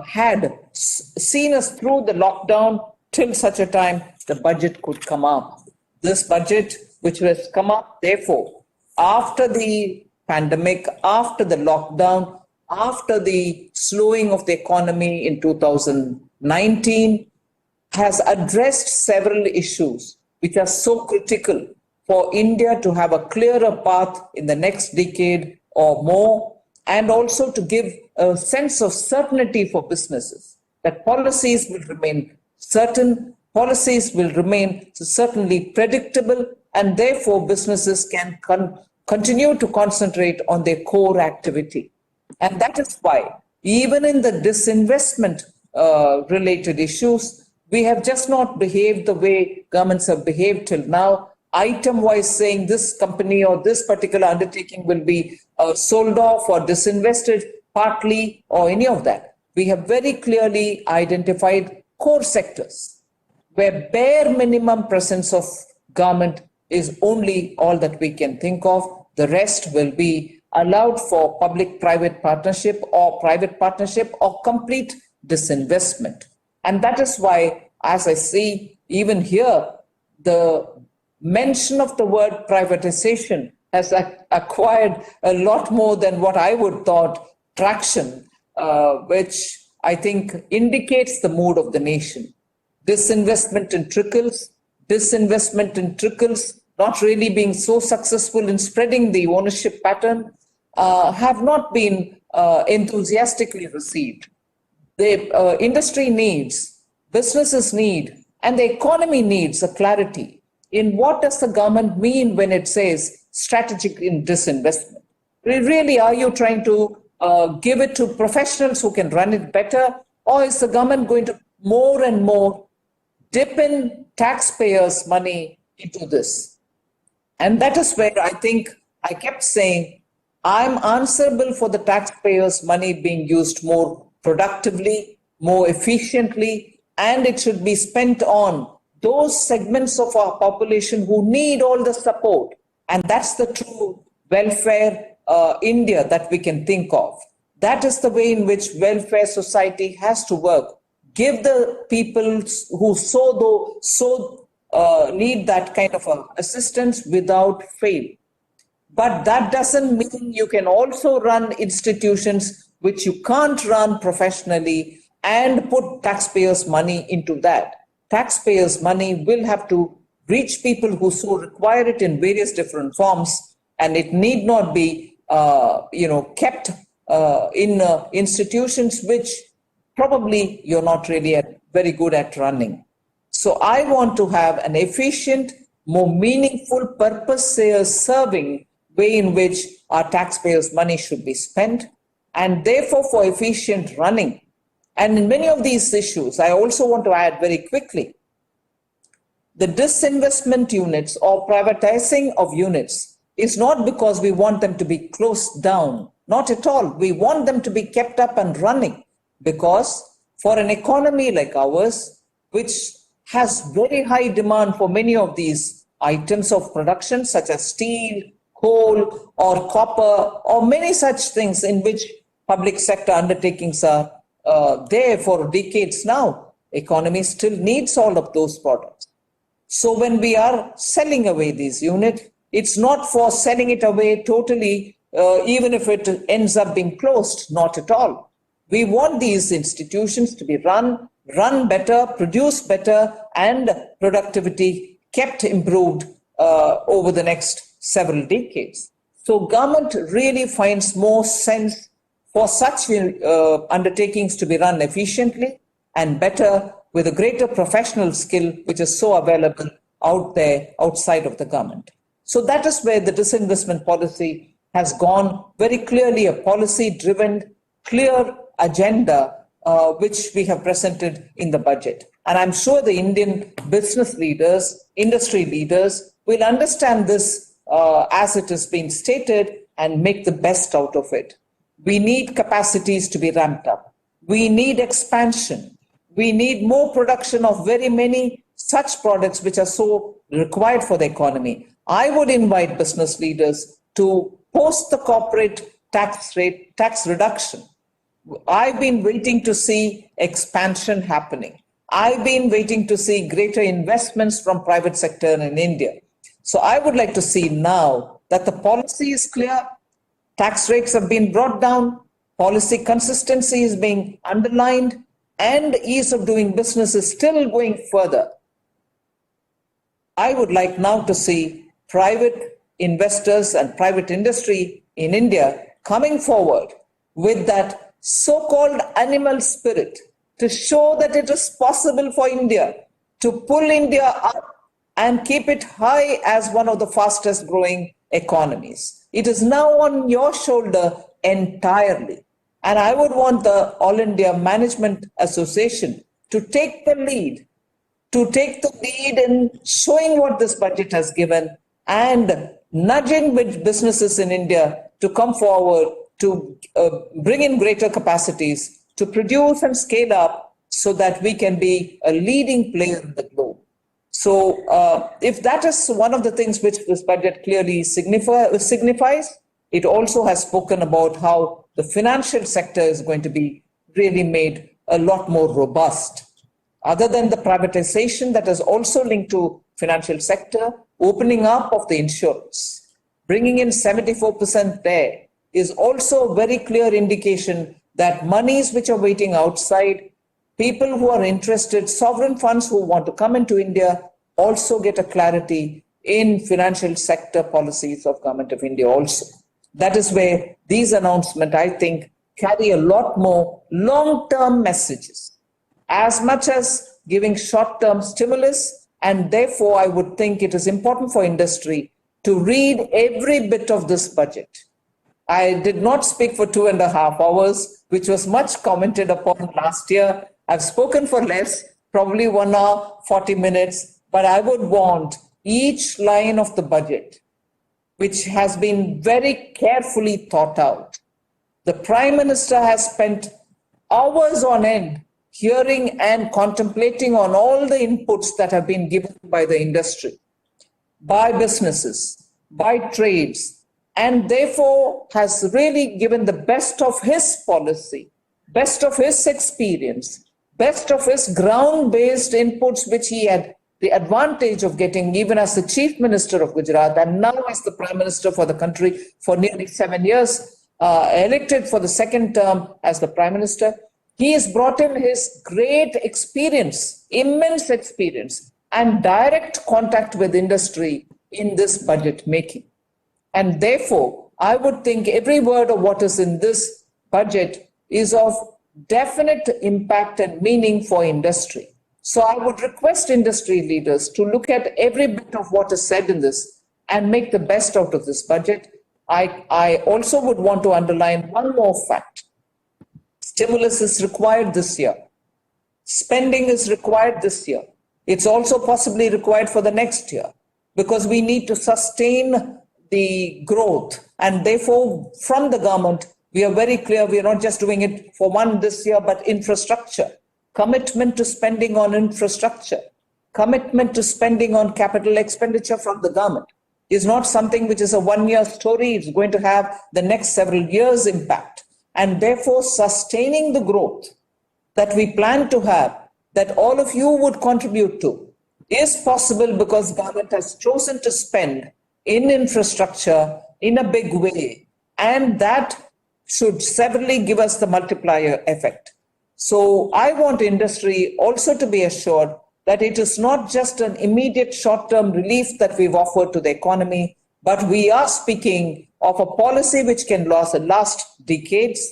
had seen us through the lockdown till such a time the budget could come up. this budget, which has come up, therefore, after the pandemic, after the lockdown, after the slowing of the economy in 2019, has addressed several issues which are so critical for India to have a clearer path in the next decade or more, and also to give a sense of certainty for businesses, that policies will remain certain, policies will remain certainly predictable, and therefore businesses can continue to concentrate on their core activity. And that is why, even in the disinvestment related issues, we have just not behaved the way governments have behaved till now, item-wise saying this company or this particular undertaking will be sold off or disinvested partly or any of that. We have very clearly identified core sectors where bare minimum presence of government is only all that we can think of. The rest will be allowed for public-private partnership or private partnership or complete disinvestment. And that is why, as I see even here, the mention of the word privatization has acquired a lot more than what I would thought traction, which I think indicates the mood of the nation. Disinvestment in trickles, not really being so successful in spreading the ownership pattern, have not been enthusiastically received. The industry needs, businesses need, and the economy needs a clarity in what does the government mean when it says strategic in disinvestment. Really, are you trying to give it to professionals who can run it better, or is the government going to more and more dip in taxpayers' money into this? And that is where I think I kept saying, I'm answerable for the taxpayers' money being used more productively, more efficiently, and it should be spent on those segments of our population who need all the support. And that's the true welfare India that we can think of. That is the way in which welfare society has to work. Give the people who so need that kind of assistance without fail. But that doesn't mean you can also run institutions which you can't run professionally and put taxpayers' money into that. Taxpayers' money will have to reach people who so require it in various different forms, and it need not be, kept in institutions which probably you're not really very good at running. So I want to have an efficient, more meaningful, purpose-serving way in which our taxpayers' money should be spent, and therefore for efficient running. And in many of these issues, I also want to add very quickly, the disinvestment units or privatizing of units is not because we want them to be closed down, not at all. We want them to be kept up and running, because for an economy like ours, which has very high demand for many of these items of production, such as steel, coal, or copper, or many such things in which public sector undertakings are there for decades now, economy still needs all of those products. So when we are selling away these units, it's not for selling it away totally, even if it ends up being closed, not at all. We want these institutions to be run better, produce better, and productivity kept improved over the next several decades. So government really finds more sense for such undertakings to be run efficiently and better with a greater professional skill, which is so available out there outside of the government. So that is where the disinvestment policy has gone very clearly, a policy-driven, clear agenda which we have presented in the budget. And I'm sure the Indian business leaders, industry leaders will understand this as it is being stated and make the best out of it. We need capacities to be ramped up. We need expansion. We need more production of very many such products which are so required for the economy. I would invite business leaders to post the corporate tax reduction. I've been waiting to see expansion happening. I've been waiting to see greater investments from private sector in India. So I would like to see now that the policy is clear, tax rates have been brought down, policy consistency is being underlined, and ease of doing business is still going further. I would like now to see private investors and private industry in India coming forward with that so-called animal spirit to show that it is possible for India to pull India up and keep it high as one of the fastest growing economies. It is now on your shoulder entirely. And I would want the All India Management Association to take the lead in showing what this budget has given and nudging businesses in India to come forward to bring in greater capacities, to produce and scale up so that we can be a leading player in the globe. So if that is one of the things which this budget clearly signifies, it also has spoken about how the financial sector is going to be really made a lot more robust. Other than the privatization that is also linked to financial sector, opening up of the insurance, bringing in 74% there is also a very clear indication that monies which are waiting outside, people who are interested, sovereign funds who want to come into India also get a clarity in financial sector policies of Government of India also. That is where these announcements, I think, carry a lot more long-term messages, as much as giving short-term stimulus. And therefore, I would think it is important for industry to read every bit of this budget. I did not speak for 2.5 hours, which was much commented upon last year. I've spoken for less, probably 1 hour, 40 minutes, but I would want each line of the budget, which has been very carefully thought out. The Prime Minister has spent hours on end hearing and contemplating on all the inputs that have been given by the industry, by businesses, by trades, and therefore has really given the best of his policy, best of his experience, best of his ground-based inputs, which he had the advantage of getting even as the Chief Minister of Gujarat and now as the Prime Minister for the country for nearly 7 years, elected for the second term as the Prime Minister. He has brought in his great experience, immense experience, and direct contact with industry in this budget making. And therefore, I would think every word of what is in this budget is of definite impact and meaning for industry. So I would request industry leaders to look at every bit of what is said in this and make the best out of this budget. I also would want to underline one more fact. Stimulus is required this year. Spending is required this year. It's also possibly required for the next year because we need to sustain the growth. And therefore, from the government, we are very clear we are not just doing it for one this year, but infrastructure. Commitment to spending on infrastructure, commitment to spending on capital expenditure from the government is not something which is a one-year story. It's going to have the next several years' impact. And therefore, sustaining the growth that we plan to have, that all of you would contribute to, is possible because government has chosen to spend in infrastructure in a big way. And that should severally give us the multiplier effect. So I want industry also to be assured that it is not just an immediate short-term relief that we've offered to the economy, but we are speaking of a policy which can last decades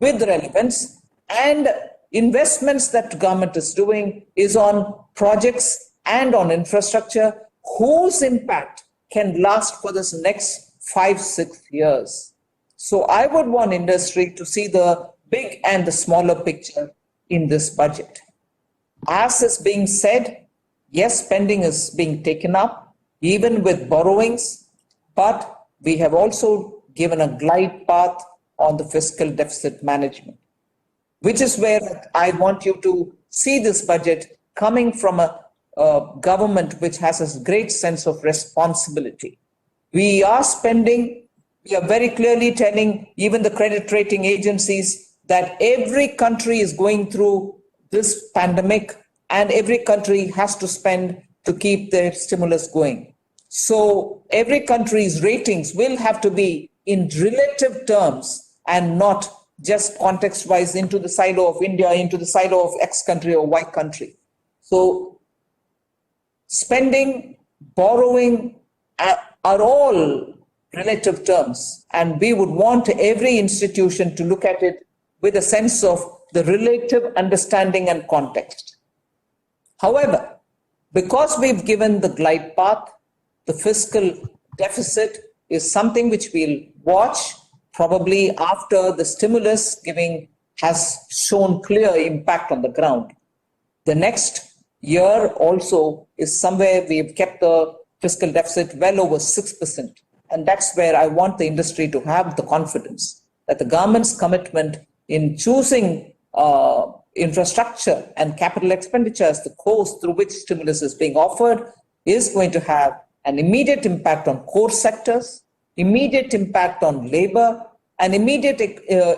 with relevance, and investments that government is doing is on projects and on infrastructure whose impact can last for this next 5-6 years. So I would want industry to see the big and the smaller picture in this budget. As is being said, yes, spending is being taken up, even with borrowings, but we have also given a glide path on the fiscal deficit management, which is where I want you to see this budget coming from a government which has a great sense of responsibility. We are spending, we are very clearly telling even the credit rating agencies that every country is going through this pandemic and every country has to spend to keep their stimulus going. So every country's ratings will have to be in relative terms and not just context-wise into the silo of India, into the silo of X country or Y country. So spending, borrowing are all relative terms, and we would want every institution to look at it with a sense of the relative understanding and context. However, because we've given the glide path, the fiscal deficit is something which we'll watch probably after the stimulus giving has shown clear impact on the ground. The next year also is somewhere we've kept the fiscal deficit well over 6%. And that's where I want the industry to have the confidence that the government's commitment in choosing infrastructure and capital expenditure as the course through which stimulus is being offered is going to have an immediate impact on core sectors, immediate impact on labor, an immediate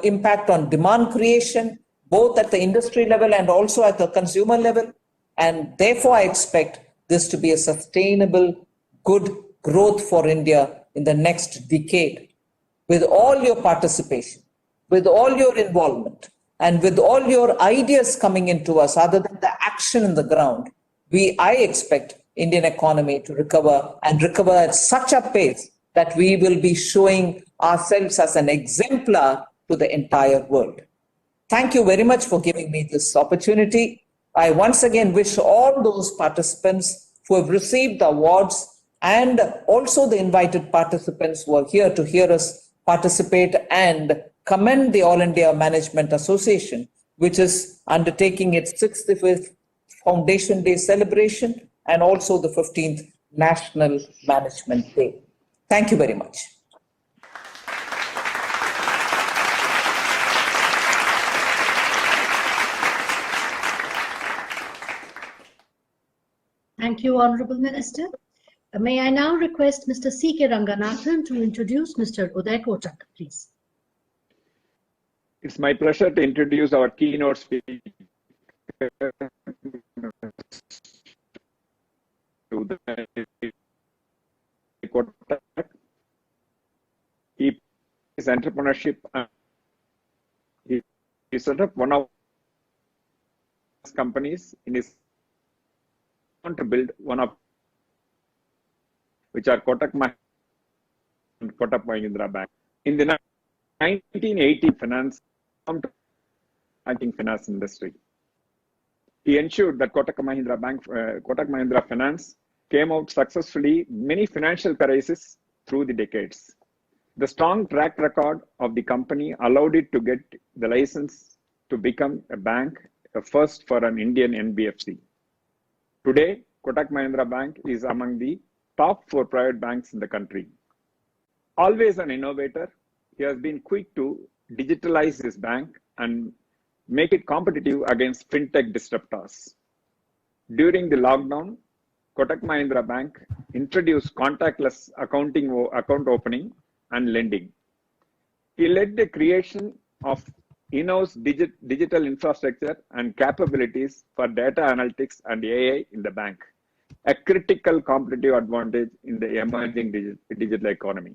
impact on demand creation, both at the industry level and also at the consumer level. And therefore, I expect this to be a sustainable, good growth for India in the next decade. With all your participation, with all your involvement, and with all your ideas coming into us, other than the action in the ground, I expect Indian economy to recover and recover at such a pace that we will be showing ourselves as an exemplar to the entire world. Thank you very much for giving me this opportunity. I once again wish all those participants who have received the awards and also the invited participants who are here to hear us participate and commend the All India Management Association, which is undertaking its 65th Foundation Day celebration and also the 15th National Management Day. Thank you very much.
Thank you, Honourable Minister. May I now request Mr. C.K. Ranganathan to introduce Mr. Uday Kotak, please.
It's my pleasure to introduce our keynote speaker, Uday Kotak. He is entrepreneurship and he set up one of his companies in his to build one of which are Kotak Mahindra Bank. In the 1980 finance banking finance industry, he ensured that Kotak Mahindra Bank, Kotak Mahindra Finance came out successfully many financial crises through the decades. The strong track record of the company allowed it to get the license to become a bank, a first for an Indian NBFC. Today, Kotak Mahindra Bank is among the top 4 private banks in the country. Always an innovator, he has been quick to digitalize his bank and make it competitive against fintech disruptors. During the lockdown, Kotak Mahindra Bank introduced contactless account opening and lending. He led the creation of in-house digital infrastructure and capabilities for data analytics and AI in the bank, a critical competitive advantage in the emerging digital economy.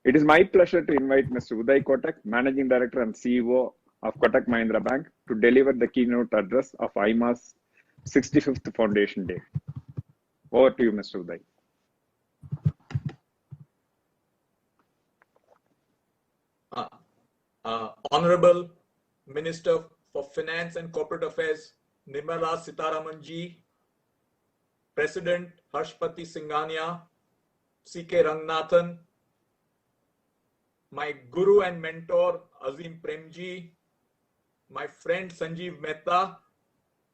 It is my pleasure to invite Mr. Uday Kotak, Managing Director and CEO of Kotak Mahindra Bank, to deliver the keynote address of AIMA's 65th Foundation Day. Over to you, Mr. Uday.
Honourable Minister for Finance and Corporate Affairs, Nirmala Sitharaman ji, President Pati Singhania, C.K. Ranganathan, my guru and mentor Azim Premji, my friend Sanjeev Mehta,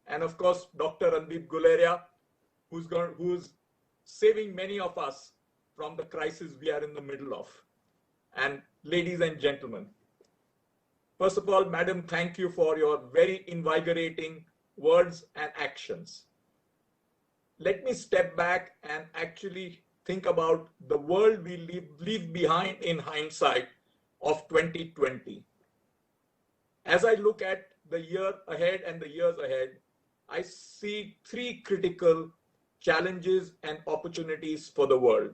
and of course Dr. Randeep Guleria, who's saving many of us from the crisis we are in the middle of. And ladies and gentlemen, first of all, Madam, thank you for your very invigorating words and actions. Let me step back and actually think about the world we leave behind in hindsight of 2020. As I look at the year ahead and the years ahead, I see three critical challenges and opportunities for the world.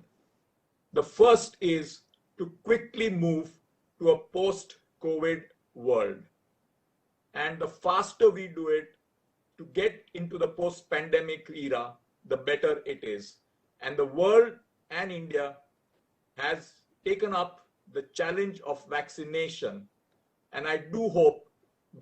The first is to quickly move to a post-COVID world. And the faster we do it to get into the post-pandemic era, the better it is. And the world and India has taken up the challenge of vaccination. And I do hope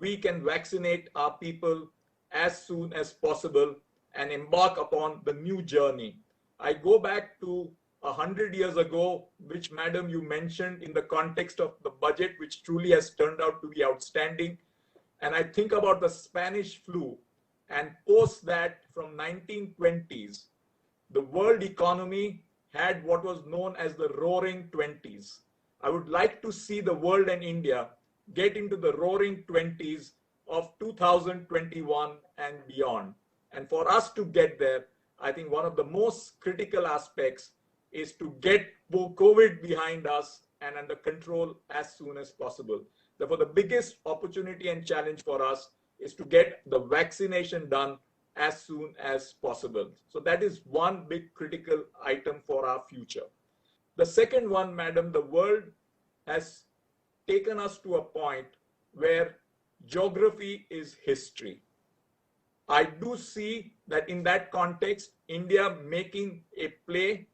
we can vaccinate our people as soon as possible and embark upon the new journey. I go back to 100 years ago, which, madam, you mentioned in the context of the budget, which truly has turned out to be outstanding. And I think about the Spanish flu, and post that from 1920s, the world economy had what was known as the roaring 20s. I would like to see the world and India get into the roaring 20s of 2021 and beyond. And for us to get there, I think one of the most critical aspects is to get COVID behind us and under control as soon as possible. Therefore, the biggest opportunity and challenge for us is to get the vaccination done as soon as possible. So that is one big critical item for our future. The second one, madam, the world has taken us to a point where geography is history. I do see that in that context, India making a play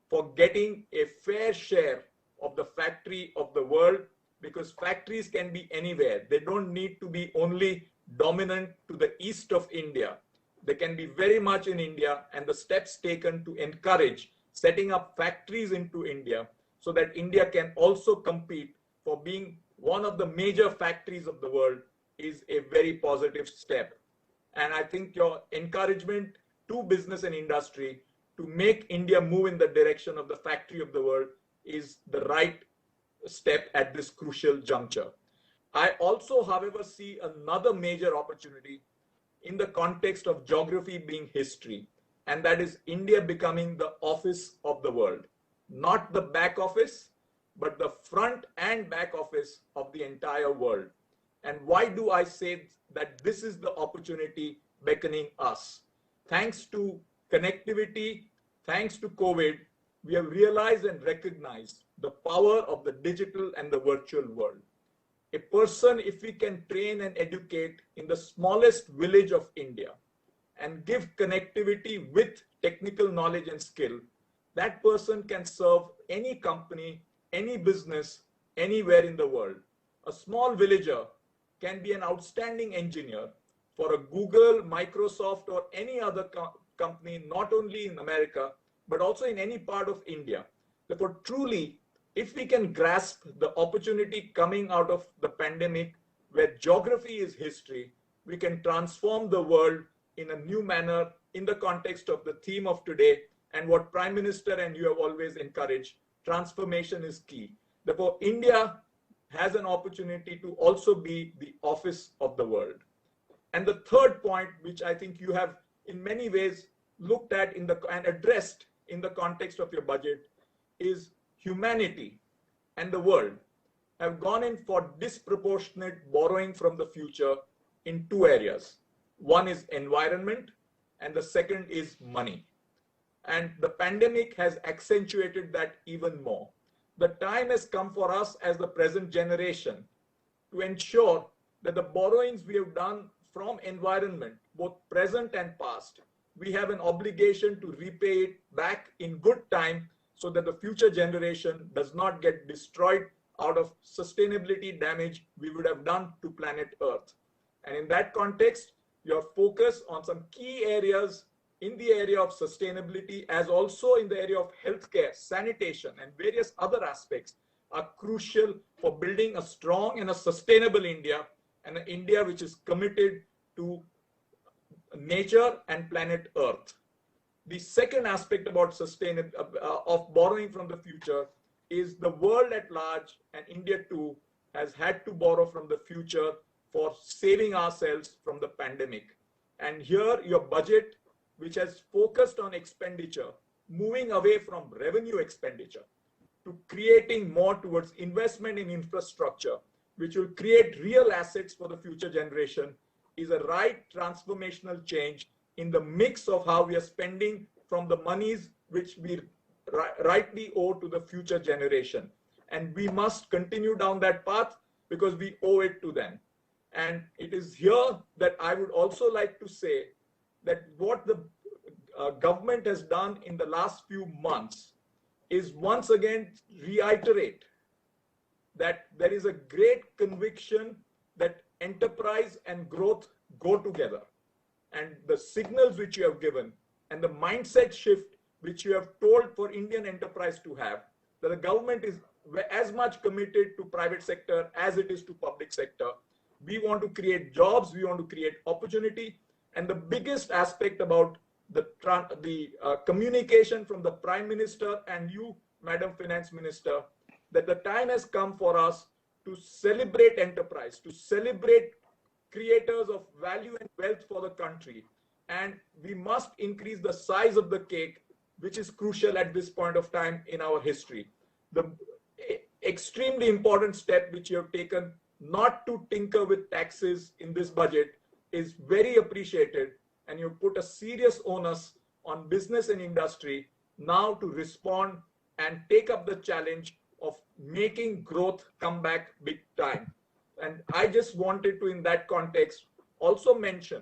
for getting a fair share of the factory of the world, because factories can be anywhere. They don't need to be only dominant to the east of India. They can be very much in India, and the steps taken to encourage setting up factories into India so that India can also compete for being one of the major factories of the world is a very positive step. And I think your encouragement to business and industry to make India move in the direction of the factory of the world is the right step at this crucial juncture. I also, however, see another major opportunity in the context of geography being history, and that is India becoming the office of the world, not the back office, but the front and back office of the entire world. And why do I say that this is the opportunity beckoning us? Thanks to connectivity, thanks to COVID, we have realized and recognized the power of the digital and the virtual world. A person, if we can train and educate in the smallest village of India and give connectivity with technical knowledge and skill, that person can serve any company, any business, anywhere in the world. A small villager can be an outstanding engineer for a Google, Microsoft, or any other company, not only in America, but also in any part of India. Therefore, truly, if we can grasp the opportunity coming out of the pandemic, where geography is history, we can transform the world in a new manner in the context of the theme of today and what Prime Minister and you have always encouraged, transformation is key. Therefore, India has an opportunity to also be the office of the world. And the third point, which I think you have in many ways looked at and addressed in the context of your budget, is humanity and the world have gone in for disproportionate borrowing from the future in two areas. One is environment, and the second is money. And the pandemic has accentuated that even more. The time has come for us as the present generation to ensure that the borrowings we have done from environment, both present and past, we have an obligation to repay it back in good time so that the future generation does not get destroyed out of sustainability damage we would have done to planet Earth. And in that context, your focus on some key areas in the area of sustainability, as also in the area of healthcare, sanitation, and various other aspects are crucial for building a strong and a sustainable India, and an India which is committed to nature and planet Earth. The second aspect about of borrowing from the future is the world at large, and India too, has had to borrow from the future for saving ourselves from the pandemic. And here your budget, which has focused on expenditure, moving away from revenue expenditure to creating more towards investment in infrastructure, which will create real assets for the future generation, is a right transformational change in the mix of how we are spending from the monies which we rightly owe to the future generation. And we must continue down that path because we owe it to them. And it is here that I would also like to say that what the government has done in the last few months is once again reiterate that there is a great conviction that enterprise and growth go together. And the signals which you have given and the mindset shift which you have told for Indian enterprise to have, that the government is as much committed to private sector as it is to public sector. We want to create jobs, we want to create opportunity. And the biggest aspect about the communication from the Prime Minister and you, Madam Finance Minister, that the time has come for us to celebrate enterprise, to celebrate creators of value and wealth for the country. And we must increase the size of the cake, which is crucial at this point of time in our history. The extremely important step which you have taken not to tinker with taxes in this budget is very appreciated, and you put a serious onus on business and industry now to respond and take up the challenge of making growth come back big time. And I just wanted to, in that context, also mention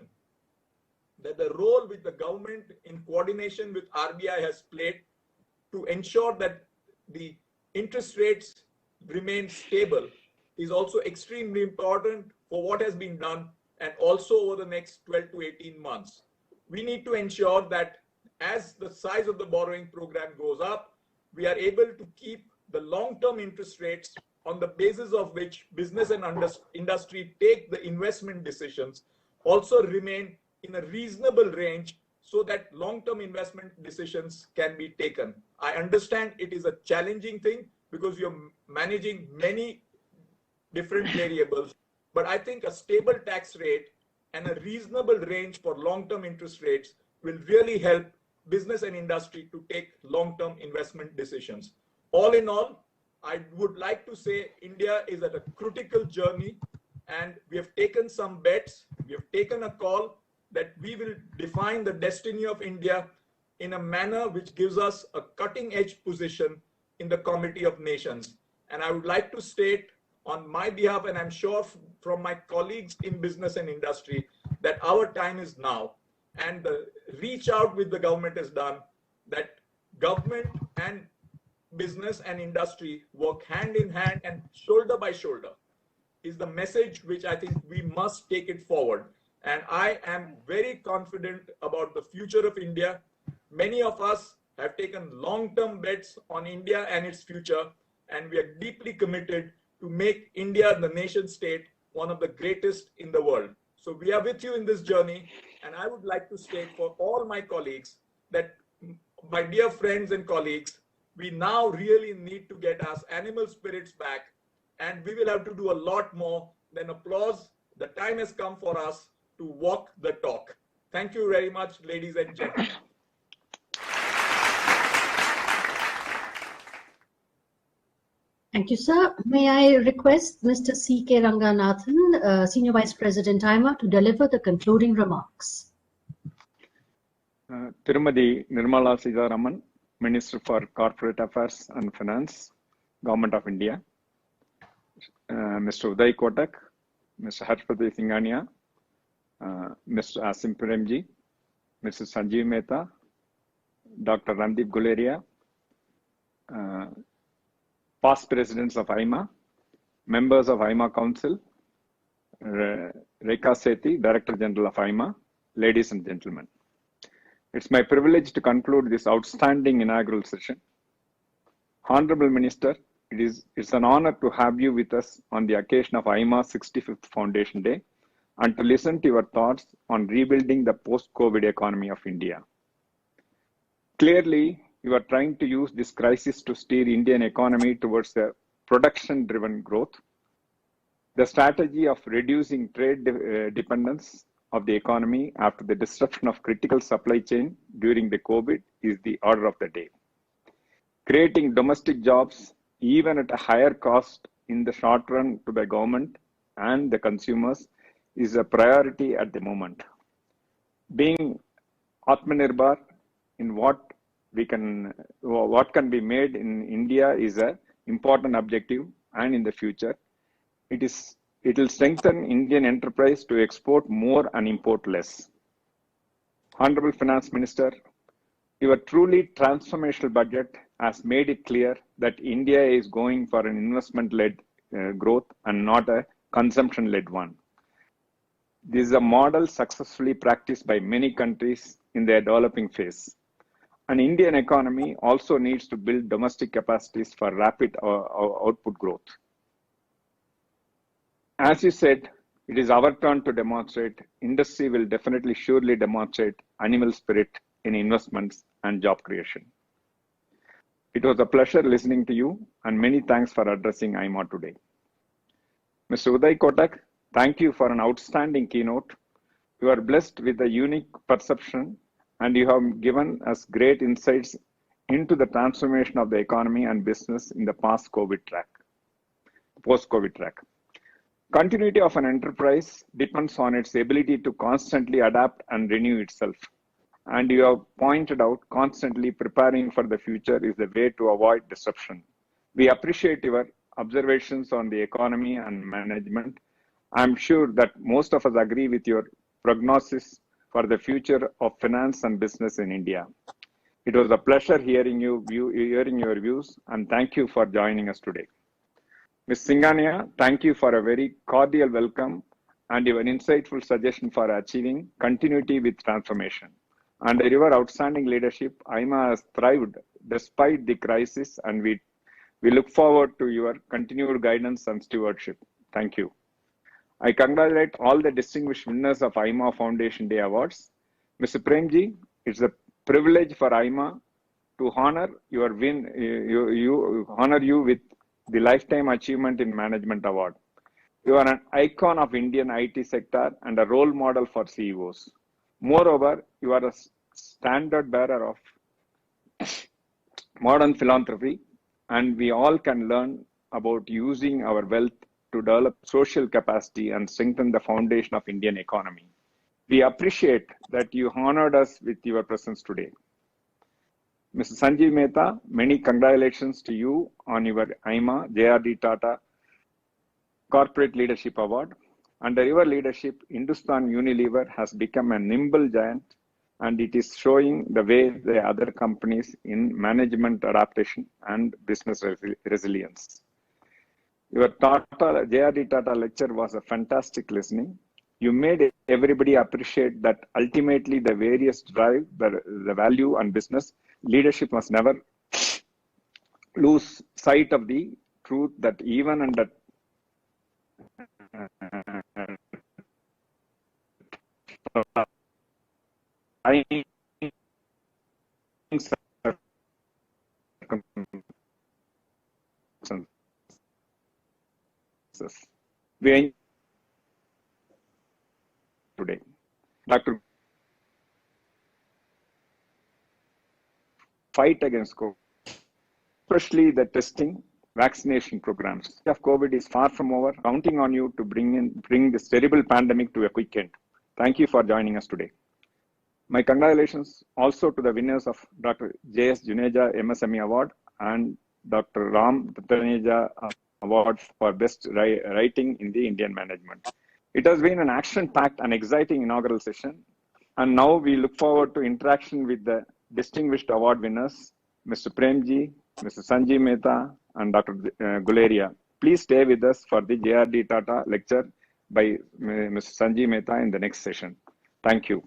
that the role which the government in coordination with RBI has played to ensure that the interest rates remain stable is also extremely important for what has been done and also over the next 12 to 18 months. We need to ensure that as the size of the borrowing program goes up, we are able to keep the long-term interest rates on the basis of which business and industry take the investment decisions also remain in a reasonable range so that long-term investment decisions can be taken. I understand it is a challenging thing because you're managing many different variables, but I think a stable tax rate and a reasonable range for long-term interest rates will really help business and industry to take long-term investment decisions. All in all, I would like to say India is at a critical journey and we have taken some bets, we have taken a call that we will define the destiny of India in a manner which gives us a cutting-edge position in the Committee of Nations. And I would like to state on my behalf, and I'm sure from my colleagues in business and industry, that our time is now. And the reach out which the government has done, that government and business and industry work hand in hand and shoulder by shoulder, is the message which I think we must take it forward. And I am very confident about the future of India. Many of us have taken long-term bets on India and its future, and we are deeply committed to make India, the nation state, one of the greatest in the world. So we are with you in this journey, and I would like to state for all my colleagues that, my dear friends and colleagues, we now really need to get our animal spirits back, and we will have to do a lot more than applause. The time has come for us to walk the talk. Thank you very much, ladies and gentlemen.
Thank you, sir. May I request Mr. C.K. Ranganathan, Senior Vice President AIMA, to deliver the concluding remarks.
Smt Nirmala Sitharaman, Minister for Corporate Affairs and Finance, Government of India. Mr. Uday Kotak, Mr. Pati Singhania, Mr. Asim Premji, Mr. Sanjeev Mehta, Dr. Randeep Guleria, past presidents of AIMA, members of AIMA Council, Rekha Sethi, Director General of AIMA, ladies and gentlemen. It's my privilege to conclude this outstanding inaugural session. Honourable Minister, it's an honor to have you with us on the occasion of AIMA's 65th Foundation Day and to listen to your thoughts on rebuilding the post-COVID economy of India. Clearly, you are trying to use this crisis to steer Indian economy towards a production-driven growth. The strategy of reducing trade dependence of the economy after the disruption of critical supply chain during the COVID is the order of the day. Creating domestic jobs, even at a higher cost in the short run to the government and the consumers, is a priority at the moment. Being Atmanirbhar in what can be made in India is an important objective, and in the future, it will strengthen Indian enterprise to export more and import less. Honourable Finance Minister, your truly transformational budget has made it clear that India is going for an investment-led growth and not a consumption-led one. This is a model successfully practiced by many countries in their developing phase. An Indian economy also needs to build domestic capacities for rapid output growth. As you said, it is our turn to demonstrate. Industry will definitely surely demonstrate animal spirit in investments and job creation. It was a pleasure listening to you, and many thanks for addressing AIMA today. Mr. Uday Kotak, thank you for an outstanding keynote. You are blessed with a unique perception, and you have given us great insights into the transformation of the economy and business in the post-COVID track. Continuity of an enterprise depends on its ability to constantly adapt and renew itself. And you have pointed out constantly preparing for the future is the way to avoid disruption. We appreciate your observations on the economy and management. I'm sure that most of us agree with your prognosis for the future of finance and business in India. It was a pleasure hearing your views, and thank you for joining us today. Ms. Singhania, thank you for a very cordial welcome and your insightful suggestion for achieving continuity with transformation. Under your outstanding leadership, AIMA has thrived despite the crisis, and we look forward to your continued guidance and stewardship. Thank you. I congratulate all the distinguished winners of AIMA Foundation Day Awards. Mr. Premji, it's a privilege for AIMA to honor your honor you with the Lifetime Achievement in Management Award. You are an icon of Indian IT sector and a role model for CEOs. Moreover, you are a standard bearer of modern philanthropy, and we all can learn about using our wealth to develop social capacity and strengthen the foundation of Indian economy. We appreciate that you honored us with your presence today. Mr. Sanjeev Mehta, many congratulations to you on your AIMA JRD Tata Corporate Leadership Award. Under your leadership, Hindustan Unilever has become a nimble giant, and it is showing the way the other companies in management adaptation and business resilience. Your JRD Tata lecture was a fantastic listening. You made everybody appreciate that ultimately the various drive, the value and business leadership must never lose sight of the truth that even under we today, Dr. Fight against COVID, especially the testing, vaccination programs of COVID is far from over. Counting on you to bring this terrible pandemic to a quick end. Thank you for joining us today. My congratulations also to the winners of Dr. J.S. Juneja MSME Award and Dr. Tarneja Award for Best Writing in the Indian Management. It has been an action-packed and exciting inaugural session, and now we look forward to interaction with the distinguished award winners, Mr. Premji, Mr. Sanjeev Mehta, and Dr. Guleria. Please stay with us for the JRD Tata lecture by Mr. Sanjeev Mehta in the next session. Thank you.